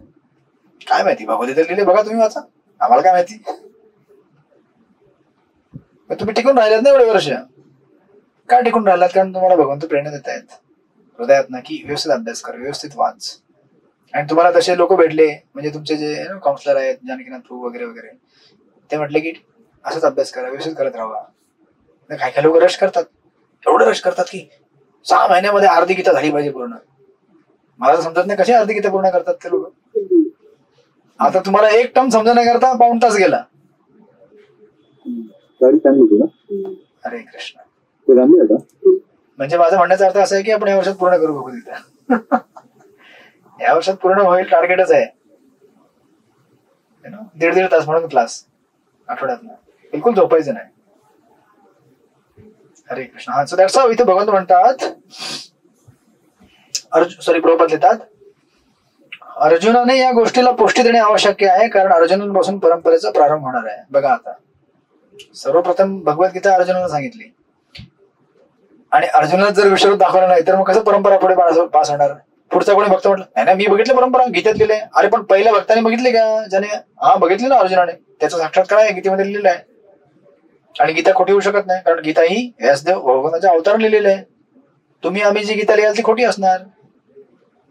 काय माहिती, भगवद्गीता लिहिले बघा, तुम्ही वाचा, आम्हाला काय माहिती. तुम्ही टिकून राहिलात ना एवढे वर्ष. काय टिकून राहिलात? कारण तुम्हाला भगवंत प्रेरणा देत आहेत हृदयात ना, की व्यवस्थित अभ्यास कर, व्यवस्थित वाच. आणि तुम्हाला तसे लोक भेटले, म्हणजे तुमचे जे काउन्सिलर आहेत, जानकीनाथ प्रभू वगैरे वगैरे, ते म्हटले की असंच अभ्यास करा, व्यवस्थित करत राहा. काय काय लोक रश करतात, एवढं रश करतात की 6 महिन्यामध्ये अर्धी गीता झाली पाहिजे पूर्ण. मला समजत नाही कशी अर्धी गीता पूर्ण करतात ते लोक. आता तुम्हाला एक टर्म समजण्याकरता 1 तास गेला. हरे कृष्ण. म्हणजे माझं म्हणण्याचा अर्थ असा आहे की आपण या वर्षात पूर्ण करू भगवद्गीता. या वर्षात पूर्ण होईल, टार्गेटच आहे. 1.5 तास म्हणून क्लास आठवड्यात, बिलकुल झोपायचं नाही. हरे कृष्ण. हा, सो दॅट्स हाऊ इथे भगवंत म्हणतात, प्रभुपाद लिहितात, अर्जुनाने या गोष्टीला पुष्टी देणे आवश्यक आहे, कारण अर्जुनापासून परंपरेचा प्रारंभ होणार आहे. बघा आता, सर्वप्रथम भगवद्गीता अर्जुनाला सांगितली, आणि अर्जुनाला जर विश्वरूप दाखवलं नाही तर मग कसं परंपरा पुढे पास होणार? पुढचा कोणी भक्त म्हटलं नाही मी बघितलं परंपरा गीतेत लिहिलंय. अरे पण पहिल्या भक्ताने बघितली का? ज्याने बघितली ना अर्जुनाने, त्याचा साक्षात्कार आहे गीतेमध्ये लिहिलेला आहे. आणि गीता खोटी होऊ शकत नाही, कारण गीता ही व्यासदेव भगवंताच्या अवतार लिहिलेलं आहे. तुम्ही आम्ही जी गीता लिहाल ती खोटी असणार,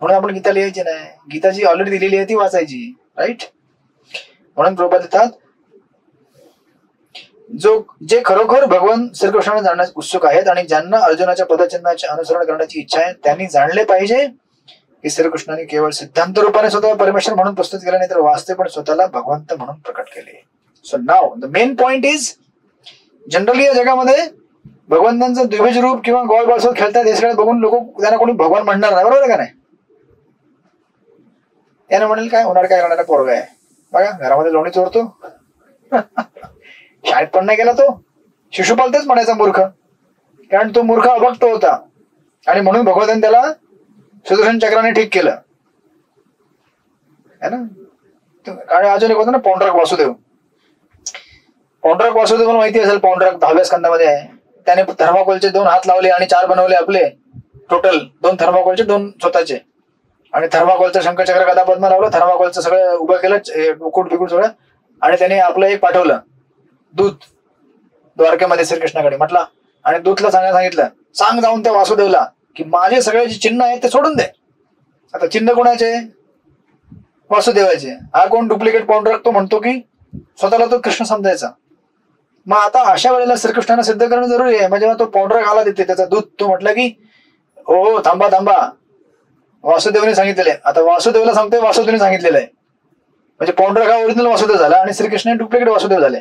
म्हणून आपण गीता लिहायची नाही. गीता जी ऑलरेडी दिलेली आहे ती वाचायची, राईट. म्हणून प्रभुपाद लिहितात, जे खरोखर भगवान श्रीकृष्णाने जाणण्यास उत्सुक आहेत आणि ज्यांना अर्जुनाच्या पदचिन्हाचे अनुसरण करण्याची इच्छा आहे, त्यांनी जाणले पाहिजे की श्रीकृष्णाने केवळ सिद्धांत रूपाने स्वतः परमेश्वर म्हणून प्रस्तुत केला नाही, तर वास्तव पण स्वतःला भगवंत म्हणून प्रकट केले. So now the main point is, generally या जगामध्ये भगवंतांचं द्विभुज रूप किंवा गॉड बॉल सोबत खेळतात, हे सगळे बघून लोक त्यांना कोणी भगवान म्हणणार नाही, बरोबर आहे का नाही? त्याने म्हणेल काय होणार, काय करणारा पोरगा आहे, बघा घरामध्ये लोणी चोरतो, शाळेत पण नाही गेला तो, शिशुपाल तेच म्हणायचा मूर्ख, कारण तो मूर्ख अभक्त होता, आणि म्हणून भगवंतांनी त्याला सुदर्शन चक्राने ठीक केलं है ना. आणि अजून एक होतं ना पौंड्रक वासुदेव. पौंड्रक वासुदेव मला माहिती असेल, पौंड्रक 10व्या स्कंदामध्ये आहे. त्याने थर्माकोलचे 2 हात लावले आणि 4 बनवले आपले, टोटल 2 थर्माकोलचे 2 स्वतःचे, आणि थर्माकोलचं शंखचक्र गदा पद्म लावलं, थर्माकोलचं सगळं उभं केलं, उकूट बिकूट सगळं, आणि त्याने आपलं एक पाठवलं दूत द्वारकेमध्ये श्रीकृष्णाकडे म्हटला, आणि दूतला सांगितलं, सांग जाऊन त्या वासुदेवला की माझे सगळे जे चिन्ह आहेत ते सोडून दे. आता चिन्ह कोणाचे? वासुदेवाचे. हा कोण डुप्लिकेट पौंड्रक? तो म्हणतो की स्वतःला तो कृष्ण समजायचा. मग आता अशा वेळेला श्रीकृष्णाने सिद्ध करणं जरुरी आहे. म्हणजे तो पौंड्रक आला तिथे, त्याचा दूत, तो म्हटलं की हो थांबा थांबा, वासुदेवने सांगितलेलं आहे. आता वासुदेवला सांगतोय वासुदेवने सांगितलेलं आहे, म्हणजे पौंड्रक हा ओरिजिनल वासुदेव झाला आणि श्रीकृष्ण डुप्लिकेट वासुदेव झाले.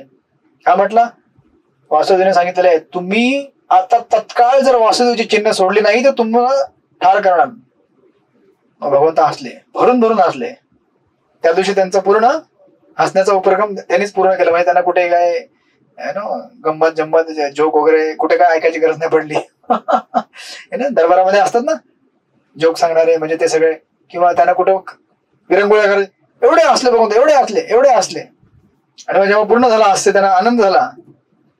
हा म्हटला वासुदेवने सांगितलेलं आहे, तुम्ही आता तत्काळ जर वासुदेवची चिन्ह सोडली नाही तर तुम्हाला ठार करणार. भगवंत हसले, भरून भरून हसले. त्या दिवशी त्यांचा पूर्ण हसण्याचा उपक्रम त्यांनीच पूर्ण केला. म्हणजे त्यांना कुठे काय गंमत जम्मत जोक वगैरे कुठे काय ऐकायची गरज नाही पडली. ना दरबारामध्ये असतात ना जोक सांगणारे, म्हणजे ते सगळे, किंवा त्यांना कुठे विरंगुळ्या करत, एवढे हसले बघून, एवढे हसले. आणि जेव्हा पूर्ण झाला हास्य, त्यांना आनंद झाला,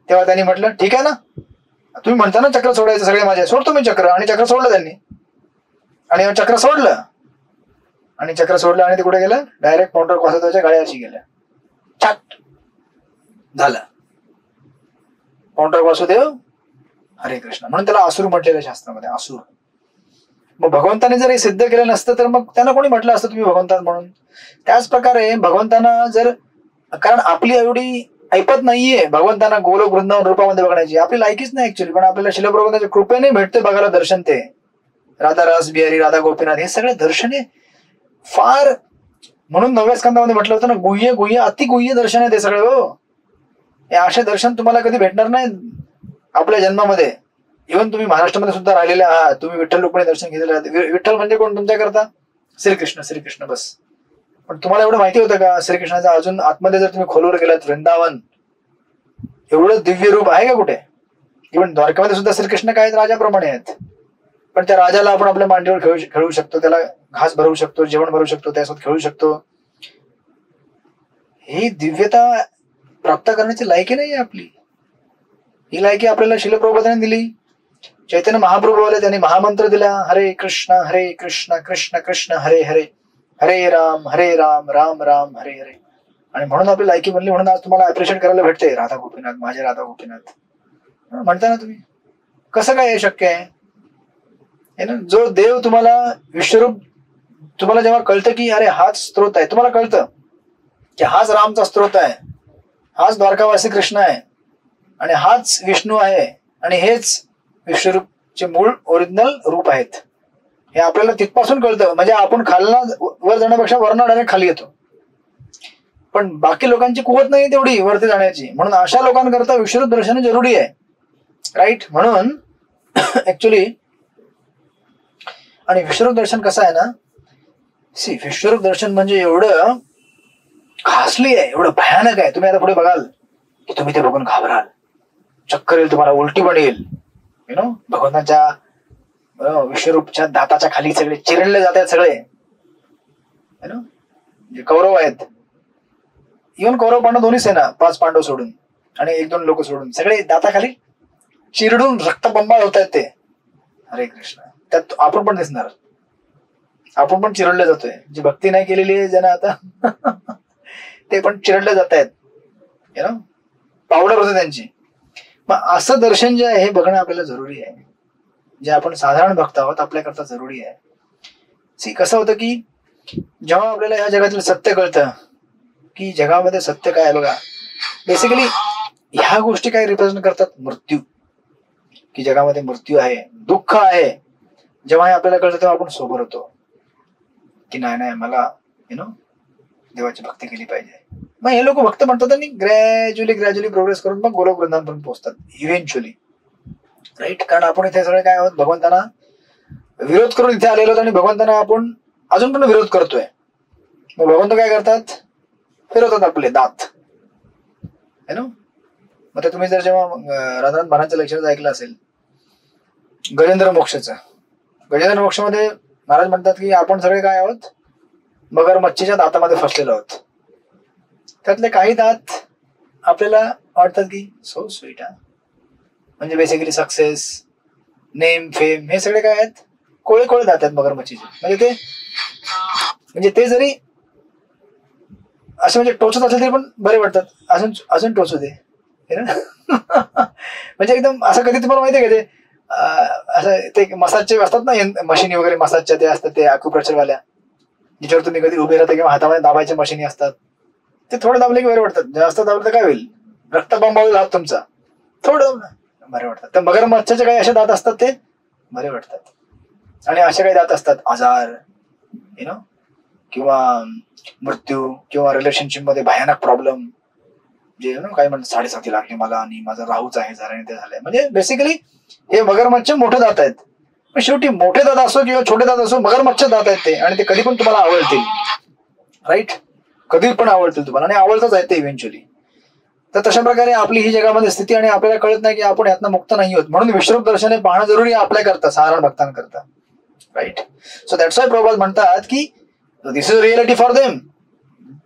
तेव्हा त्यांनी म्हटलं ठीक आहे ना, तुम्ही म्हणता ना चक्र सोडायचं सगळे माझे, सोडतो मी चक्र. आणि चक्र सोडलं त्यांनी, आणि चक्र सोडलं, आणि चक्र सोडलं, आणि ते कुठे गेलं? डायरेक्ट पौंड्रक वासुदेवाच्या गाड्याशी गेलं, छाट झालं. पौंड्रक वासुदेव हरे कृष्ण. म्हणून त्याला असुर म्हटलेलं शास्त्रामध्ये, असुर. मग भगवंताने जर हे सिद्ध केलं नसतं तर मग त्यांना कोणी म्हटलं असतं तुम्ही भगवंतात म्हणून. त्याच प्रकारे भगवंतांना जर, कारण आपली एवढी ऐपत नाहीये भगवंतांना गोलोक वृंदावन रूपामध्ये बघण्याची, आपली लायकीच नाही ऍक्च्युली, पण आपल्याला शिल प्रभुपादांच्या कृपेने भेटते बघायला दर्शन. ते राधा रास बिहारी, राधा गोपीनाथ, हे सगळे दर्शने फार, म्हणून 9व्या स्कंदामध्ये म्हटलं होतं ना, गुह्य गुह्य अति गुह्य दर्शन आहे ते सगळे. हो, हे असे दर्शन तुम्हाला कधी भेटणार नाही आपल्या जन्मामध्ये. इव्हन तुम्ही महाराष्ट्रामध्ये सुद्धा राहिलेले आहात, तुम्ही विठ्ठल रुक्मिणी दर्शन घेतलेले आहात. विठ्ठल म्हणजे कोण तुमच्याकरता? श्रीकृष्ण, श्रीकृष्ण बस. पण तुम्हाला एवढं माहिती होतं का श्रीकृष्णाचा अजून आतमध्ये जर तुम्ही खोलवर गेलात, वृंदावन एवढं दिव्य रूप आहे का कुठे? इव्हन द्वारकामध्ये सुद्धा श्रीकृष्ण काय आहेत? राजाप्रमाणे आहेत. पण त्या राजाला आपण आपल्या मांडीवर खेळू शकतो, त्याला घास भरवू शकतो, जेवण भरवू शकतो, त्यासोबत खेळू शकतो. ही दिव्यता प्राप्त करण्याची लायकी नाही आपली. ही लायकी आपल्याला शिल प्रभुपादांनी दिली. चैतन्य महाप्रभू आले, त्यांनी महामंत्र दिला, हरे कृष्ण कृष्ण कृष्ण हरे हरे, हरे राम राम राम हरे हरे. आणि म्हणून आपली लायकी बनली. म्हणून आज तुम्हाला अप्रिशिएट करायला भेटते, राधा गोपीनाथ, माझे राधा गोपीनाथ म्हणता ना तुम्ही. कसं काय हे शक्य आहे ना? जो देव तुम्हाला विश्वरूप, तुम्हाला जेव्हा कळतं की अरे हाच स्त्रोत आहे, तुम्हाला कळतं की हाच रामचा स्त्रोत आहे, हाच द्वारकावासी कृष्ण आहे, आणि हाच विष्णू आहे, आणि हेच विश्वरूपचे मूळ ओरिजिनल रूप आहेत, हे आपल्याला तिथपासून कळतं. म्हणजे आपण खालना वर जाण्यापेक्षा वरना डायरेक्ट खाली येतो. पण बाकी लोकांची कुवत नाही तेवढी वरती जाण्याची, म्हणून अशा लोकांकरता विश्वरूप दर्शन जरुरी आहे. राईट? म्हणून ऍक्च्युली, आणि विश्वरूप दर्शन कसं आहे ना, विश्वरूप दर्शन म्हणजे एवढं खासली आहे, एवढं भयानक आहे. तुम्ही आता पुढे बघाल की तुम्ही ते बघून घाबराल, चक्कर येईल, तुम्हाला उलटी पण येईल. भगवंतांच्या विश्वरूपच्या दाताच्या खाली सगळे चिरडले जात आहेत सगळे. जे कौरव आहेत, इव्हन कौरव पांडव दोन्ही सेना, 5 पांडव सोडून आणि 1-2 लोक सोडून, सगळे दाताखाली चिरडून रक्तबंबाळ होत आहेत ते. हरे कृष्ण. त्यात आपण पण दिसणार, आपण पण चिरडले जातोय. जी भक्ती नाही केलेली आहे ज्यांना आता ते पण चिरडले जात आहेत. पावडर होते त्यांची. मग असं दर्शन जे आहे हे बघणं आपल्याला जरुरी आहे. जे आपण साधारण भक्त आहोत आपल्याकरता जरुरी आहे. कसं होतं की जेव्हा आपल्याला या जगातील सत्य कळतं की जगामध्ये सत्य काय आहे बघा, बेसिकली ह्या गोष्टी काय रिप्रेझेंट करतात? मृत्यू. की जगामध्ये मृत्यू आहे, दुःख आहे. जेव्हा हे आपल्याला कळतं तेव्हा आपण सोबर होतो की नाही मला देवाची भक्ती केली पाहिजे. मग हे लोक भक्त म्हणतात आणि ग्रॅज्युअली प्रोग्रेस करून मग गोलोक वृंदावनपर्यंत पोहोचतात इव्हेंच्युअली. राईट? कारण आपण इथे सगळे काय आहोत, भगवंतांना विरोध करून इथे आलेलो आहोत, आणि भगवंतांना आपण अजून पण विरोध करतोय. मग भगवंत काय करतात? फिरवतात आपले दात. मग ते तुम्ही जर जेव्हा राधानाथ महाराजांचं लेक्चर ऐकलं असेल गजेंद्र मोक्षचं, गजेंद्र मोक्षमध्ये महाराज म्हणतात की आपण सगळे काय आहोत, मगरमच्छीच्या दातामध्ये फसलेलो आहोत. त्यातले काही दात आपल्याला वाटतात की सो स्वीट, म्हणजे बेसिकली सक्सेस, नेम, फेम, हे सगळे काय आहेत? कोळे कोळे दात आहेत मगरमच्छीचे. म्हणजे ते जरी असे म्हणजे टोचत असेल तरी पण बरे वाटतात, अजून अजून टोचू दे. म्हणजे एकदम असं कधी तुम्हाला माहितीये का, ते असं ते मसाजचे असतात ना मशिनी वगैरे, मसाजच्या ते असतात ते अक्युप्रेशरवाल्या, ज्याच्यावर तुम्ही कधी उभे राहता किंवा हातामध्ये दाबायच्या मशिनी असतात. ते थोडं दाबले की बरे वाटतात. जास्त दाबलं तर काय होईल? रक्तबंब होईल हात तुमचा. थोडं बरे वाटतात. तर मगरमच्छाचे काही असे दात असतात ते बरे वाटतात, आणि असे काही दात असतात आजार, किंवा मृत्यू, किंवा रिलेशनशिप मध्ये भयानक प्रॉब्लेम, जे काय म्हणतात 7.5 लागले मला आणि माझा राहूच आहे झालं ते झालंय. म्हणजे बेसिकली हे मगरमच्छ मोठे दात आहेत. पण शेवटी मोठे दात असो किंवा छोटे दात असो, मगरमच्छ दात आहेत ते, आणि ते कधी पण तुम्हाला आवडतील. राईट? कधी पण आवडतील तुम्हाला, आणि आवडतच आहेत ते इव्हेंच्युअली. तर तशा प्रकारे आपली ही जगामध्ये स्थिती, आणि आपल्याला कळत नाही की आपण यातनं मुक्त नाही होत. म्हणून विश्वरूप दर्शने पाहणं जरुरी आहे आपल्याकरता, साधारण भक्तांकरता. Right? So that's why Prabhupada म्हणतात की this is reality for them.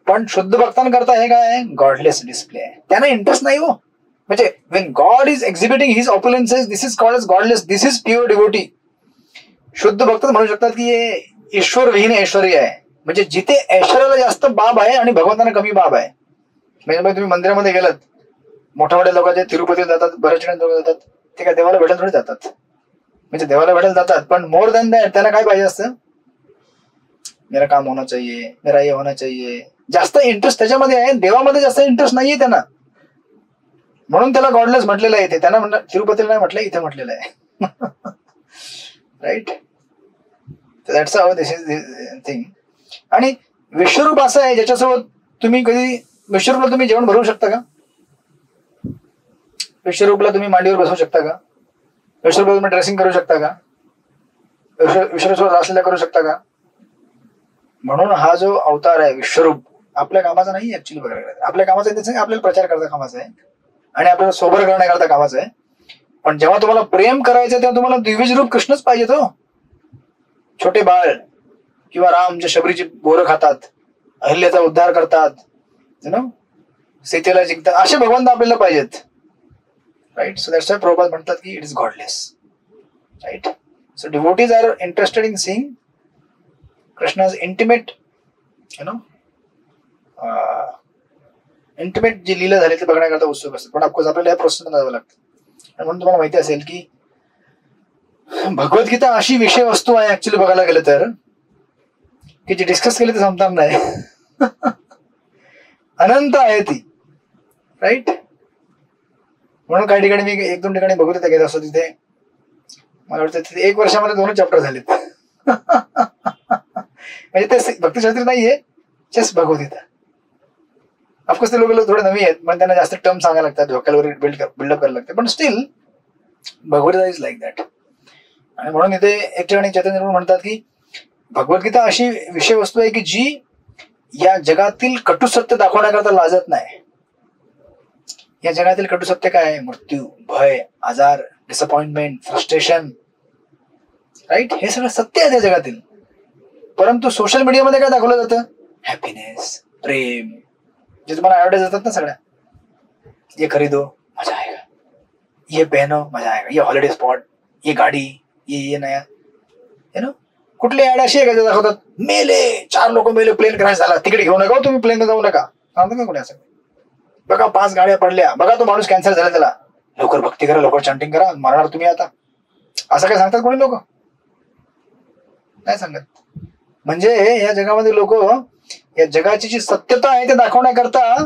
पण शुद्ध भक्तांकरता हे काय आहे? गॉडलेस डिस्प्ले आहे. त्यांना इंटरेस्ट नाही हो. म्हणजे when God is exhibiting his opulences, this is called as godless, this is pure devotee. शुद्ध भक्त म्हणू शकतात की हे ईश्वर विहीन ऐश्वर्य आहे. म्हणजे जिथे ऐश्वर्याला जास्त बाब आहे आणि भगवंतांना कमी बाब आहे. म्हणजे तुम्ही मंदिरामध्ये गेलात, मोठ्या मोठ्या लोक जे तिरुपतीला जातात, बऱ्याच लोक जातात, ते काय देवाला भेटायला थोडी जातात. म्हणजे देवाला भेटायला जातात, पण मोर दॅन दॅट त्यांना काय पाहिजे असतं, मेरा काम होना चाहिए, मेरा ये होना चाहिए. जास्त इंटरेस्ट त्याच्यामध्ये आहे, देवामध्ये जास्त इंटरेस्ट नाहीये त्यांना. म्हणून त्याला गॉडलेस म्हटलेलं आहे. ते त्यांना म्हणलं तिरुपतीला नाही म्हटलं, इथे म्हटलेलं आहे. Right. That's how this is thing. आणि विश्वरूप असं आहे ज्याच्यासोबत तुम्ही कधी, विश्वरूपला तुम्ही जेवण भरवू शकता का? विश्वरूपला तुम्ही मांडीवर बसवू शकता का? विश्वरूपला तुम्ही ड्रेसिंग करू शकता का? विश्वरूप असलेला करू शकता का? म्हणून हा जो अवतार आहे विश्वरूप आपल्या कामाचा नाही ऍक्च्युली बघायला गेलं. आपल्या कामाचा आपल्याला प्रचार करता कामाचा आहे आणि आपल्याला सोबर करण्याकरता कामाचं आहे. पण जेव्हा तुम्हाला प्रेम करायचं तेव्हा तुम्हाला द्विज रूप कृष्णच पाहिजे. तो छोटे बाळ किंवा राम जे शबरीची बोरं खातात, अहिल्याचा उद्धार करतात, सीतेला जिंकतात, असे भगवंत आपल्याला पाहिजेत. Right. So that's why Prabhupada म्हणतात की it is godless. Right. So devotees are interested in seeing Krishna's intimate intimate जी लीला झाली ते बघण्याकरता उत्सुक असतात. पण ऑफकोर्स आपल्याला या प्रोसेसमध्ये जावं लागतं. म्हणून तुम्हाला माहिती असेल की भगवद्गीता अशी विषय वस्तू आहे ऍक्च्युली बघायला गेलं तर, की जी डिस्कस केली तर संपणार नाही. अनंत आहे ती. राईट. म्हणून काही ठिकाणी मी 1-2 ठिकाणी भगवद्गीता घेत असतो. तिथे मला वाटतं तिथे 1 वर्षामध्ये 2 चॅप्टर झालेत. म्हणजे ते भक्तिशास्त्री नाहीये, जस्ट भगवद्गीता. ऑफकोर्स ते लोक थोडे नवी आहेत, पण त्यांना जास्त टर्म सांगायला लागतात, व्होकॅब्युलरी बिल्डअप करायला लागते. पण steel Bhagavad Gita is like that. आणि म्हणून इथे एक ठिकाणी चैतन्य म्हणतात की भगवद्गीता अशी विषय वस्तू आहे की जी या जगातील कटू सत्य दाखवण्याकरता लाजत नाही. या जगातील कटू सत्य काय आहे? मृत्यू, भय, आजार, डिसअपॉइंटमेंट, फ्रस्ट्रेशन. राईट. हे सगळं सत्य आहे त्या जगातील. परंतु सोशल मीडियामध्ये काय दाखवलं जातं? हॅपीनेस, प्रेम, जे तुम्हाला ऍडव्हर्टाइज येतात ना सगळ्या, ये खरीदो मजा आएगा, ये पहनो मजा आएगा, ये हॉलिडे स्पॉट, ये गाडी, ये नया, कुठली ऍड अशी आहे का दाखवतात? मेले, 4 लोक मेले, प्लेन क्रॅश झाला, तिकडे घेऊ नका, तुम्ही प्लेन जाऊ नका. सांगतो का कोणी असं? बघा 5 गाड्या पडल्या, बघा तो माणूस कॅन्सर झाला, त्याला लवकर भक्ती करा, लवकर चॅन्टिंग करा, मरणार तुम्ही आता. असं काय सांगतात कोणी लोक? नाही सांगत. म्हणजे या जगामध्ये लोक या जगाची जी सत्यता आहे ते दाखवण्याकरता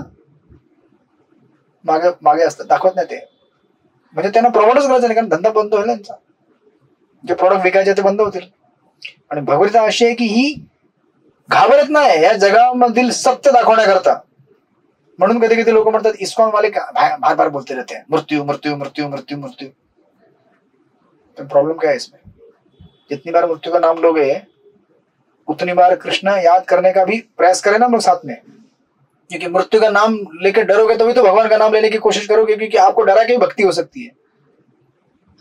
मागे असतात, दाखवत नाही ते. म्हणजे त्यांना प्रमोटच करायचं नाही, कारण धंदा बंद होईल त्यांचा. जे प्रोडक्ट विकायचे ते बंद होतील. आणि भगवद्गीता अशी आहे की ही घाबरत नाही या जगामधील सत्य दाखवण्याकरता. म्हणून कधी कधी लोक म्हणतात इस्कॉन वाले बार बार बोलते रहते हैं मृत्यू मृत्यू मृत्यू मृत्यू मृत्यू. तो प्रॉब्लम क्या है इसमें? जितनी बार मृत्यू का नाम लोगे उतनी बार कृष्ण याद करने का भी प्रयास करें ना हम लोग साथ में. क्योंकि मृत्यु का नाम लेकर डरोगे तभी तो भगवान का नाम लेने की कोशिश करोगे, क्योंकि आपको डरा के भक्ति हो सकती है.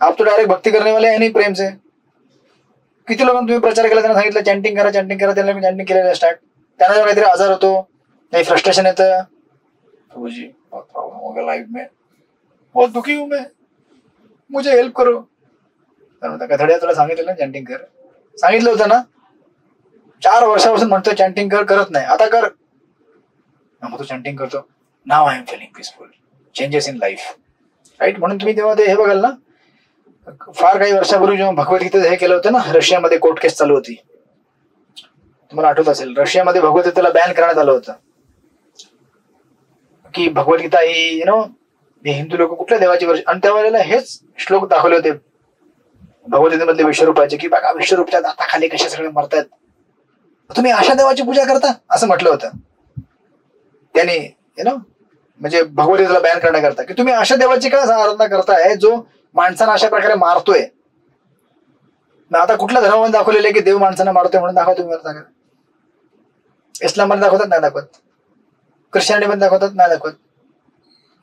आप तो डायरेक्ट भक्ती करने वाले हैं नहीं प्रेम से. किती लोकांना तुम्ही प्रचार केला, त्यांना सांगितलं चॅन्टिंग करा चॅन्टिंग करा, त्यांना चॅन्टिंग केलेलं स्टार्ट. त्यांना जर काहीतरी आजार होतो, काही फ्रस्ट्रेशन येतं, जी बहुत प्रॉब्लम हो गया लाइफ में, बहुत दुखी हूं मैं, मुझे हेल्प करो. कथड्या तुला सांगितलं ना चॅन्टिंग कर, सांगितलं होतं ना, 4 वर्षापासून म्हणतोय चॅन्टिंग कर, करत नाही, आता कर. मग तो चॅन्टिंग करतो, नाव I am feeling peaceful, changes in life. Right. म्हणून तुम्ही तेव्हा ते हे बघाल ना, फार काही वर्षापूर्वी जेव्हा भगवद्गीतेचं हे केलं होतं ना, रशियामध्ये कोर्ट केस चालू होती, तुम्हाला आठवत असेल. रशियामध्ये भगवद्गीतेला बॅन करण्यात आलं होतं की भगवद्गीता ही हिंदू लोक कुठल्या देवाची वर्ष. आणि त्यावेळेला हेच श्लोक दाखवले होते भगवद्गीतेमधले विश्वरूपाचे, की बघा विश्वरूपच्या दाताखाली कशा सगळे मरतायत, तुम्ही अशा देवाची पूजा करता, असं म्हटलं होतं त्यांनी. म्हणजे भगवद्गीतेला बॅन करण्याकरता, की तुम्ही अशा देवाची का आराधना करताय जो माणसांना अशा प्रकारे मारतोय. आता कुठल्या धर्मामध्ये दाखवलेलं आहे की देव माणसांना मारतोय म्हणून दाखवा तुम्ही मला सांगा. इस्लाममध्ये दाखवतात नाही दाखवत, ख्रिश्चनिटीमध्ये दाखवतात नाही दाखवत.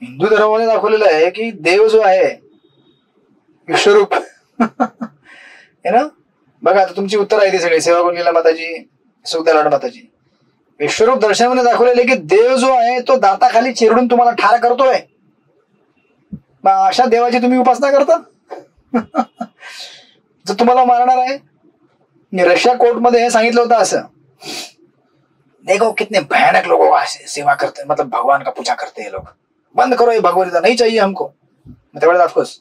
हिंदू धर्मामध्ये दाखवलेलं आहे की देव जो आहे विश्वरूप बघा आता तुमची उत्तर आहे ती सगळी, सेवा कोण लीला माताजी, सुखदयाल माताजी. विश्वरूप दर्शनामध्ये दाखवलेले की देव जो आहे तो दाताखाली चिरडून तुम्हाला ठार करतोय. अशा देवाची तुम्ही उपासना करता जो तुम्हाला मारणार आहे. मी रशिया कोर्टमध्ये हे सांगितलं होतं असं, देखो कितने भयानक लोगों का सेवा करते, मतलब भगवान का पूजा करते हैं लोग, बंद करो ये भगवद्गीता, नहीं चाहिए हमको. त्यावेळेला ऑफकोर्स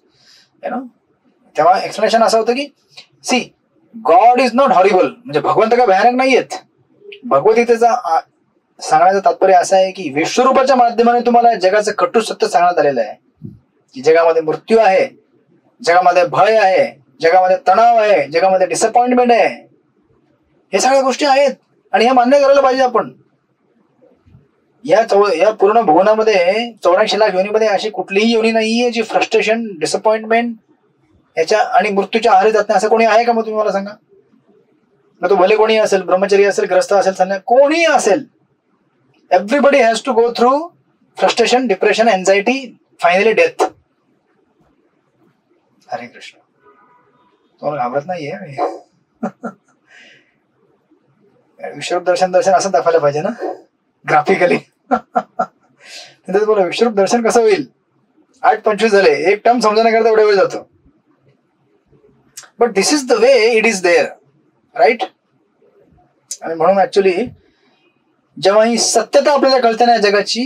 तेव्हा एक्सप्लेनेशन असं होतं की see God is not horrible, म्हणजे भगवंत काय भयानक नाहीयेत. भगवद्गीतेचा सांगण्याचं तात्पर्य असं आहे की विश्वरूपाच्या माध्यमाने तुम्हाला जगाचं कटू सत्य सांगण्यात आलेलं आहे की जगामध्ये मृत्यू आहे, जगामध्ये भय आहे, जगामध्ये तणाव आहे, जगामध्ये डिसअपॉइंटमेंट आहे. हे सगळ्या गोष्टी आहेत आणि हे मान्य करायला पाहिजे आपण. या पूर्ण भुवनामध्ये 84 लाख योनीमध्ये अशी कुठलीही योनी नाहीये जी फ्रस्ट्रेशन, डिसअपॉइंटमेंट याच्या आणि मृत्यूच्या आहारी जात नाही. असं कोणी आहे का? मग तुम्ही मला सांगा. मग तो भले कोणी असेल, ब्रह्मचर्य असेल, ग्रस्त असेल, संन्यास कोणीही असेल, everybody has to go through frustration, depression, anxiety, finally death. Hare Krishna. तुम्हाला घाबरत नाहीये? विश्वरूप दर्शन असं दाखवायला पाहिजे ना ग्राफिकली. तिथे बोला विश्वरूप दर्शन कसं होईल? 8:25 झाले, एक टर्म समजण्याकरता एवढा वेळ जातो. But this is the way it is there, right. आणि म्हणून ऍक्च्युली जेव्हा ही सत्यता आपल्याला कळते ना जगाची,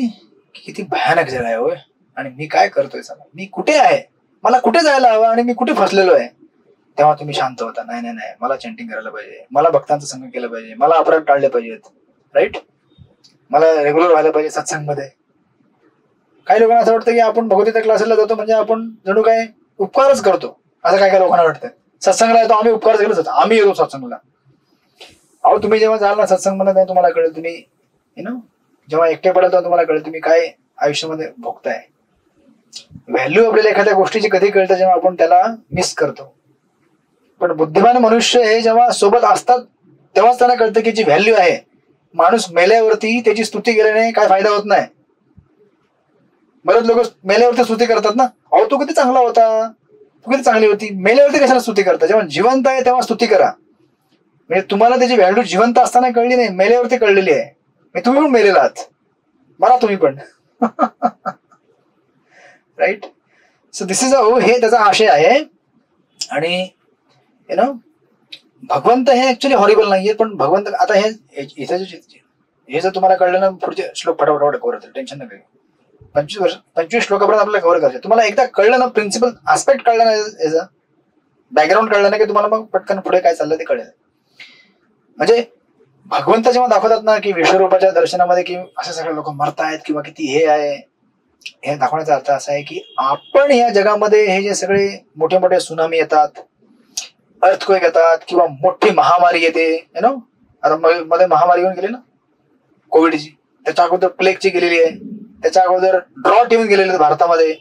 किती भयानक जग आहे होय, आणि मी काय करतोय, चला मी कुठे आहे, मला कुठे जायला हवं आणि मी कुठे फसलेलो आहे, तेव्हा तुम्ही शांत होता. नाही नाही नाही, मला चॅन्टिंग करायला पाहिजे, मला भक्तांचं संग केलं पाहिजे, मला अपराध टाळले पाहिजेत, राईट. मला रेग्युलर व्हायला पाहिजे सत्संगमध्ये. काही लोकांना असं वाटतं की आपण भगवद्गीता क्लासेसला जातो म्हणजे आपण जणू काय उपकारच करतो, असं काय काय लोकांना वाटतं. सत्संगला येतो आम्ही उपकार केलंच होतं, आम्ही येतो सत्संगला. अहो तुम्ही जेव्हा जाल ना सत्संगमध्ये तेव्हा तुम्हाला कळेल, तुम्ही जेव्हा एकटे पडेल तेव्हा तुम्हाला कळेल तुम्ही काय आयुष्यामध्ये भोगताय. व्हॅल्यू आपल्याला एखाद्या गोष्टीची कधी कळतं जेव्हा आपण त्याला मिस करतो. पण बुद्धिमान मनुष्य हे जेव्हा सोबत असतात तेव्हाच त्यांना कळतं की जी व्हॅल्यू आहे. माणूस मेल्यावरती त्याची स्तुती केल्याने काय फायदा होत नाही. बरेच लोक मेल्यावरती स्तुती करतात ना, अहो तू किती चांगला होता, तू किती चांगली होती. मेल्यावरती कशाला स्तुती करता? जेव्हा जिवंत आहे तेव्हा स्तुती करा. म्हणजे तुम्हाला त्याची व्हॅल्यू जिवंत असताना कळली नाही, मेल्यावरती कळलेली आहे. तुम्ही पण मेलेला आहात, मला तुम्ही पण. राईट. सो दिस इज हे त्याचा आशय आहे. आणि भगवंत हे ऍक्च्युली हॉरिबल नाहीये, पण भगवंत आता हे इथे हे जर तुम्हाला कळलं ना, पुढचे श्लोक फटाफट कव्हर होतील, टेन्शन नका. 25 श्लोकापर्यंत आपल्याला कव्हर करायचे. तुम्हाला एकदा कळलं ना, प्रिन्सिपल आस्पेक्ट कळलं ना, याचा बॅकग्राऊंड कळलं ना, की तुम्हाला मग पटकन पुढे काय चाललं ते कळेल. म्हणजे भगवंत जेव्हा दाखवतात ना की विश्वरूपाच्या दर्शनामध्ये की असे सगळे लोक मरतायत किंवा किती हे आहे, हे दाखवण्याचा अर्थ असा आहे की आपण या जगामध्ये हे जे सगळे मोठे मोठे सुनामी येतात, अर्थक्वेक येतात किंवा मोठी महामारी येते, आता मध्ये महामारी येऊन गेली ना कोविडची, त्याच्या अगोदर प्लेगची गेलेली आहे, त्याच्या अगोदर ड्रॉट येऊन गेलेले आहेत भारतामध्ये.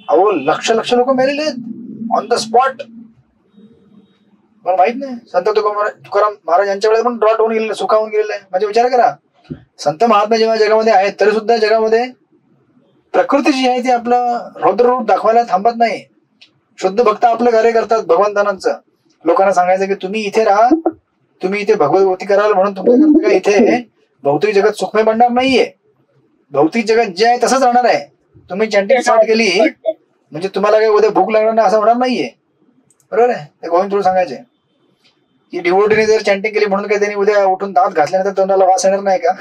अहो लक्ष लोक मेलेले आहेत ऑन द स्पॉट. मला माहित नाही, संत तुकाराम महाराज यांच्या वेळेस पण ड्रॉट होऊन गेलेलं, सुखावून गेलेलं आहे. म्हणजे विचार करा, संत महात्मा जेव्हा जगामध्ये आहेत तरी सुद्धा जगामध्ये प्रकृती जी आहे ती आपलं रौद्र रूप दाखवायला थांबत नाही. शुद्ध भक्त आपलं कार्य करतात भगवंतानांचं. लोकांना सांगायचं की तुम्ही इथे राहा, तुम्ही इथे भगवद्गीता कराल म्हणून तुमचं करता का इथे भौतिक जगत सुखमय बनणार नाहीये. भौतिक जगत जे आहे तसंच राहणार आहे. तुम्ही चॅन्टिंग स्टार्ट केली म्हणजे तुम्हाला काही उद्या भूक लागणार नाही असं होणार नाहीये. बरोबर आहे. ते गोविंद तुला सांगायचे की डिवोटीने जर चॅन्टिंग केली म्हणून काही त्यांनी उद्या उठून दात घासल्यानंतर तोंडाला वास येणार नाही का?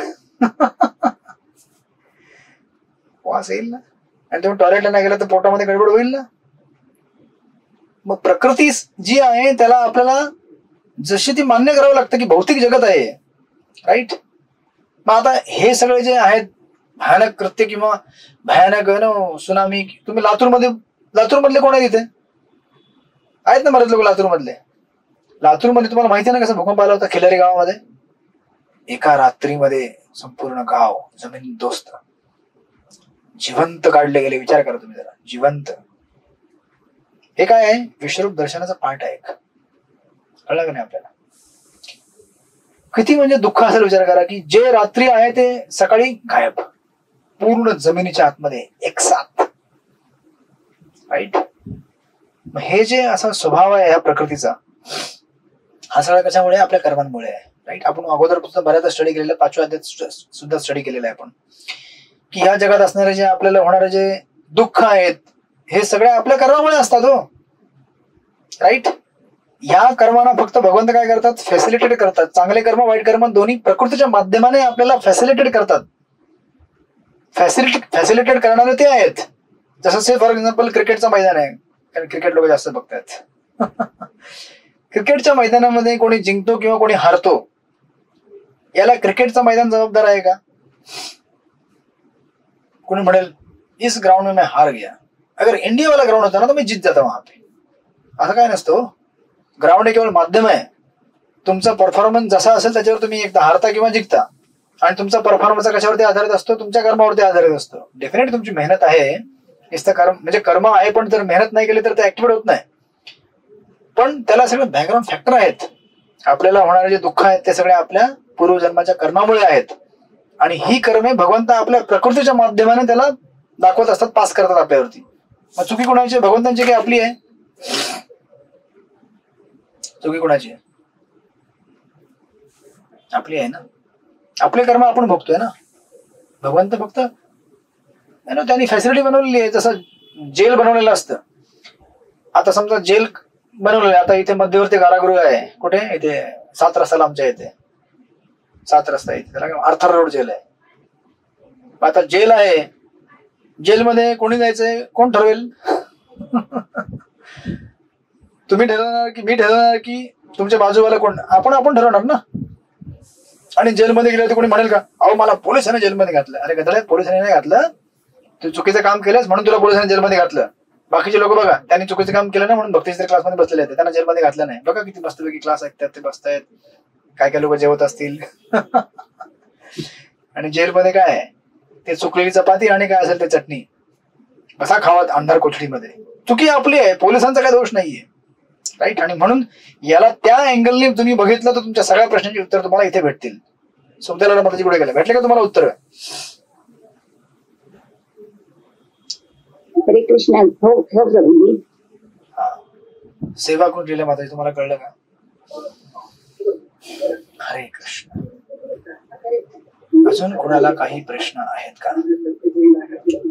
वास येईल ना. आणि तुम्ही टॉयलेटला नाही गेला तर पोटामध्ये गडबड होईल ना. मग प्रकृती जी आहे त्याला आपल्याला जशी ती मान्य करावं लागतं की भौतिक जगत आहे, राईट. मग आता हे सगळे जे आहेत भयानक कृत्य किंवा भयानक सुनामी, तुम्ही लातूर मधले कोण आहे तिथे? आहेत ना बरेच लोक लातूरमधले. लातूरमध्ये तुम्हाला माहिती आहे ना कसा भूकंप आला होता खिलारी गावामध्ये? एका रात्रीमध्ये संपूर्ण गाव जमीनदोस्त, जिवंत काढले गेले. विचार करा तुम्ही जरा, जिवंत. हे काय आहे? विश्वरूप दर्शनाचा पाठ आहे. कळलं का नाही आपल्याला? किती म्हणजे दुःख असेल विचार करा की जे रात्री आहे ते सकाळी गायब, पूर्ण जमिनीच्या आतमध्ये एक साथ, राईट. हे जे असा स्वभाव आहे ह्या प्रकृतीचा, हा सगळा कशामुळे? आपल्या कर्मांमुळे आहे, राईट. आपण अगोदर बऱ्याचदा स्टडी केलेला, 5व्या अध्यायात सुद्धा स्टडी केलेला आहे आपण, की ह्या जगात असणारे जे आपल्याला होणारे जे दुःख आहेत हे सगळे आपल्या कर्मामुळे असतात हो, राईट. या कर्मांना फक्त भगवंत काय करतात? फॅसिलिटेट करतात. चांगले कर्म वाईट कर्म दोन्ही प्रकृतीच्या माध्यमाने आपल्याला फॅसिलिटेट करतात. फॅसिलिटेट करणारे ते आहेत. जसं फॉर एक्झाम्पल क्रिकेटचं मैदान आहे, कारण क्रिकेट लोक जास्त बघतात. क्रिकेटच्या मैदानामध्ये कोणी जिंकतो किंवा कोणी हारतो, याला क्रिकेटचं मैदान जबाबदार आहे का? कोणी म्हणेल इस ग्राउंड में मैं हार गया, अगर इंडिया वाला ग्राउंड होता ना तो मैं जीत जाता वहां पे. असं काय नसतं. ग्राउंड हे केवळ माध्यम आहे. तुमचा परफॉर्मन्स जसा असेल त्याच्यावर तुम्ही एकदा हारता किंवा जिंकता. आणि तुमचा परफॉर्मन्स कशावरती आधारित असतो? तुमच्या कर्मावरती आधारित असतो. डेफिनेट तुमची मेहनत आहे, कर्म म्हणजे कर्म आहे, पण जर मेहनत नाही केली तर ते ऍक्टिव्हेट होत नाही. पण त्याला सगळे बॅकग्राऊंड फॅक्टर आहेत. आपल्याला होणारे जे दुःख आहेत ते सगळे आपल्या पूर्वजन्माच्या कर्मामुळे आहेत. आणि ही कर्मे भगवंत आपल्या प्रकृतीच्या माध्यमाने त्याला दाखवत असतात, पास करतात आपल्यावरती. मग चुकी कोणाची? भगवंतांची की आपली आहे? चुकी कोणाची आहे? आपली आहे ना. आपले कर्म आपण भोगतोय ना. भगवंत फक्त त्यांनी फॅसिलिटी बनवलेली आहे. जसं जेल बनवलेलं असतं. आता समजा जेल बनवलेलं आहे, आता इथे मध्यवर्ती कारागृह आहे. कुठे? इथे 7 रस्त्याला आमच्या इथे 7 रस्ता इथे, त्याला आर्थर रोड जेल आहे. आता जेल आहे, जेलमध्ये कोणी जायचंय? कोण ठरवेल? तुम्ही ठरवणार की मी ठरवणार की तुमच्या बाजूवाला कोण? आपण ठरवणार ना. आणि जेलमध्ये गेलं तर कोणी म्हणेल का अहो मला पोलिसांनी जेलमध्ये घातलं? अरे गधड्या, पोलिसांनी नाही घातलं, तू चुकीचं काम केलंस म्हणून तुला पोलिसांनी जेलमध्ये घातलं. बाकीचे लोक बघा, त्यांनी चुकीचं काम केलं ना म्हणून भक्तीच्या क्लासमध्ये बसलेले आहेत, त्यांना जेलमध्ये घातलं नाही. बघा किती मस्तपैकी क्लास ऐकतात, ते बसतायत, काय काय लोक जेवत असतील. आणि जेलमध्ये काय आहे? ते चुकलेली चपाती आणि काय असेल ते चटणी, कसा खावा अंधार कोठडीमध्ये. चुकी आपली आहे, पोलिसांचा काय दोष नाहीये. राईट. आणि म्हणून याला त्या अँगलने तुम्ही बघितलं तर तुमच्या सगळ्या प्रश्नांची उत्तर तुम्हाला इथे भेटतील. सुखदेवाला माताजी कुठे गेले? भेटले का तुम्हाला उत्तर? हरे कृष्ण. हो प्रभूजी. सेवा कोण केली माताजी तुम्हाला कळलं का? हरे कृष्ण. अजून कोणाला काही प्रश्न आहेत का?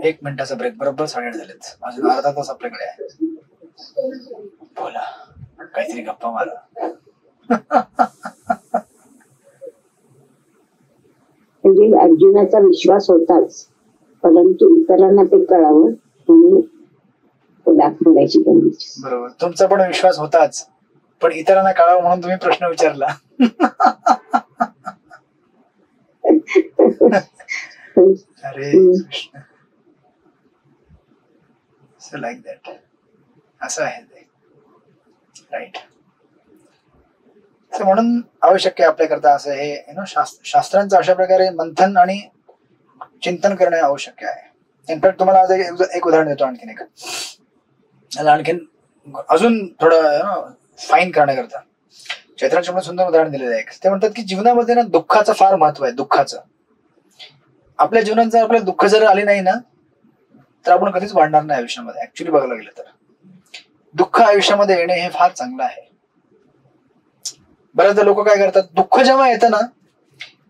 1 मिनिटाचा ब्रेक. बरोबर 8:30 झालेत. अजून अर्धा तास आपल्याकडे आहे. बोला, काहीतरी गप्पा मारा. म्हणजे अर्जुनाचा विश्वास होताच, परंतु इतरांना ते कळावं म्हणून दाखवायची गरज. बरोबर. तुमचा पण विश्वास होताच, पण इतरांना कळावं म्हणून तुम्ही प्रश्न विचारला. अरे कृष्ण. Like that. असं आहे ते. राईट. म्हणून आवश्यक आहे आपल्याकरता असं हे शास्त्रांचं अशा प्रकारे मंथन आणि चिंतन करणे आवश्यक आहे. इनफॅक्ट तुम्हाला आज एक उदाहरण देतो आणखीन एक. आणखीन अजून थोडं फाईन करण्याकरता चैत्रांच्या सुंदर उदाहरण दिलेलं आहे. ते म्हणतात की जीवनामध्ये ना दुःखाचं फार महत्व आहे. दुःखाचं आपल्या जीवनात जर आपल्याला दुःख जर आली नाही ना तर आपण कधीच वाढणार नाही आयुष्यामध्ये. ऍक्च्युली बघायला गेलं तर दुःख आयुष्यामध्ये येणे हे फार चांगलं आहे. बऱ्याचदा लोक काय करतात, दुःख जेव्हा येतं ना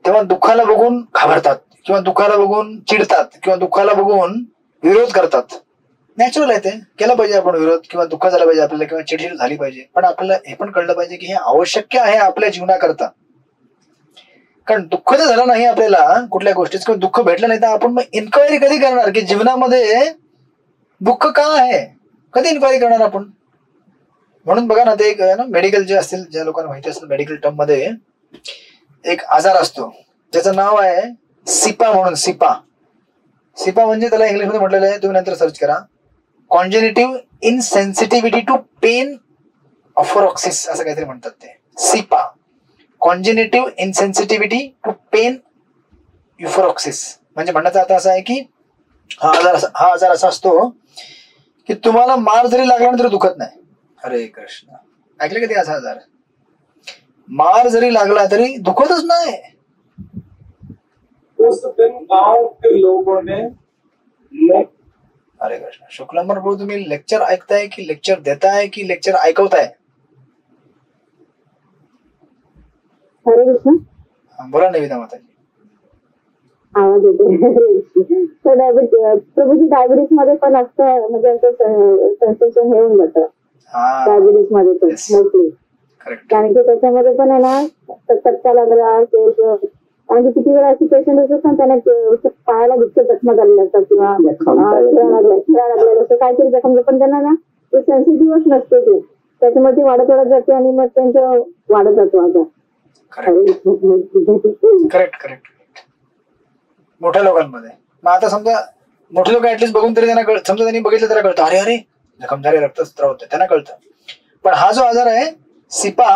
तेव्हा दुःखाला बघून घाबरतात किंवा दुःखाला बघून चिडतात किंवा दुःखाला बघून विरोध करतात. नॅचरल आहे ते, केला पाहिजे आपण विरोध किंवा दुःख झालं पाहिजे आपल्याला किंवा चिडचिड झाली पाहिजे. पण आपल्याला हे पण कळलं पाहिजे की हे आवश्यक आहे आपल्या जीवनाकरता. कारण दुःख जर झालं नाही आपल्याला कुठल्या गोष्टीच किंवा दुःख भेटलं नाही तर आपण मग इन्क्वायरी कधी करणार की जीवनामध्ये दुःख का आहे? कधी इन्क्वायरी करणार आपण? म्हणून बघा ना, ते एक मेडिकल जे असतील, ज्या लोकांना माहिती असेल मेडिकल टर्म मध्ये एक आजार असतो ज्याचं नाव आहे सिपा म्हणून. सिपा म्हणजे त्याला इंग्लिशमध्ये म्हटलेलं आहे, तुम्ही नंतर सर्च करा, कॉन्जेनिटिव्ह इनसेन्सिटिव्हिटी टू पेन ऑफोरॉक्सिस असं काहीतरी म्हणतात ते. सिपा, कॉन्जेनिटिव्ह इनसेन्सिटिव्हिटी टू पेन युफोरॉक्सिस. म्हणजे म्हणण्याचा अर्थ असा आहे की हा आजार असा असतो की तुम्हाला मार जरी लागला तरी दुखत नाही. हरे कृष्ण. ऐकले कधी असा आजार? मार जरी लागला तरी दुखतच नाही. उस दिन गांव के लोगों ने हरे कृष्ण. शुक्लांबर प्रभू, तुम्ही लेक्चर ऐकताय की लेक्चर देताय की लेक्चर ऐकवताय? हरे कृष्ण. बोला निविदा माताजी. आवाज येते. प्रभूजी डायबिटीस मध्ये पण असतं, म्हणजे असं सेन्सेशन हे होऊन जातं डायबिटीस मध्ये पण मोस्टली. कारण की त्याच्यामध्ये पण आहे ना चटका लागला, आणि किती वेळा असे पेशंट असतात ना त्यांना पायाला दुःख जखमा झालेले असतात किंवा शिरा लागलेलं असतं, काहीतरी जखम पण त्यांना ना ते सेन्सिटिव्हच नसते ते, त्याच्यामध्ये वाढत जाते आणि मग त्यांचं वाढत जातो आजार. Correct correct. मोठ्या लोकांमध्ये मग आता समजा मोठे लोक ऍटलीस्ट बघून तरी त्यांना समजा त्यांनी बघितलं त्याला कळतं, अरे अरे जखम झाली, रक्तस्राव होते, त्यांना कळतं. पण हा जो आजार आहे सिपा,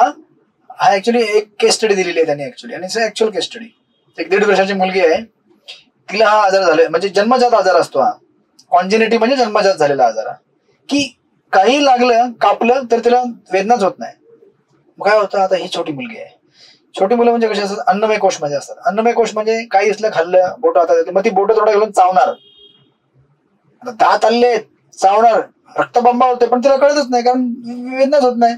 हा ऍक्च्युली एक केस स्टडी दिलेली आहे त्यांनी ऍक्च्युली, आणि ऍक्च्युअल केस स्टडी. एक 1.5 वर्षाची मुलगी आहे, तिला हा आजार झाला, म्हणजे जन्मजात आजार असतो हा, कॉन्जेनिटी म्हणजे जन्मजात झालेला आजार, की काही लागलं कापलं तर तिला वेदनाच होत नाही. मग काय होतं, आता ही छोटी मुलगी आहे, छोटी मुलं म्हणजे कशी असतात, अन्नमय कोश मध्ये असतात. अन्नमय कोश म्हणजे काही असलं खाल्लं, बोट हातात येते, मग ती बोट थोडं घालून चावणार, दात आले चावणार, रक्तबंबा होते, पण तिला कळतच नाही कारण वेदनाच होत नाही.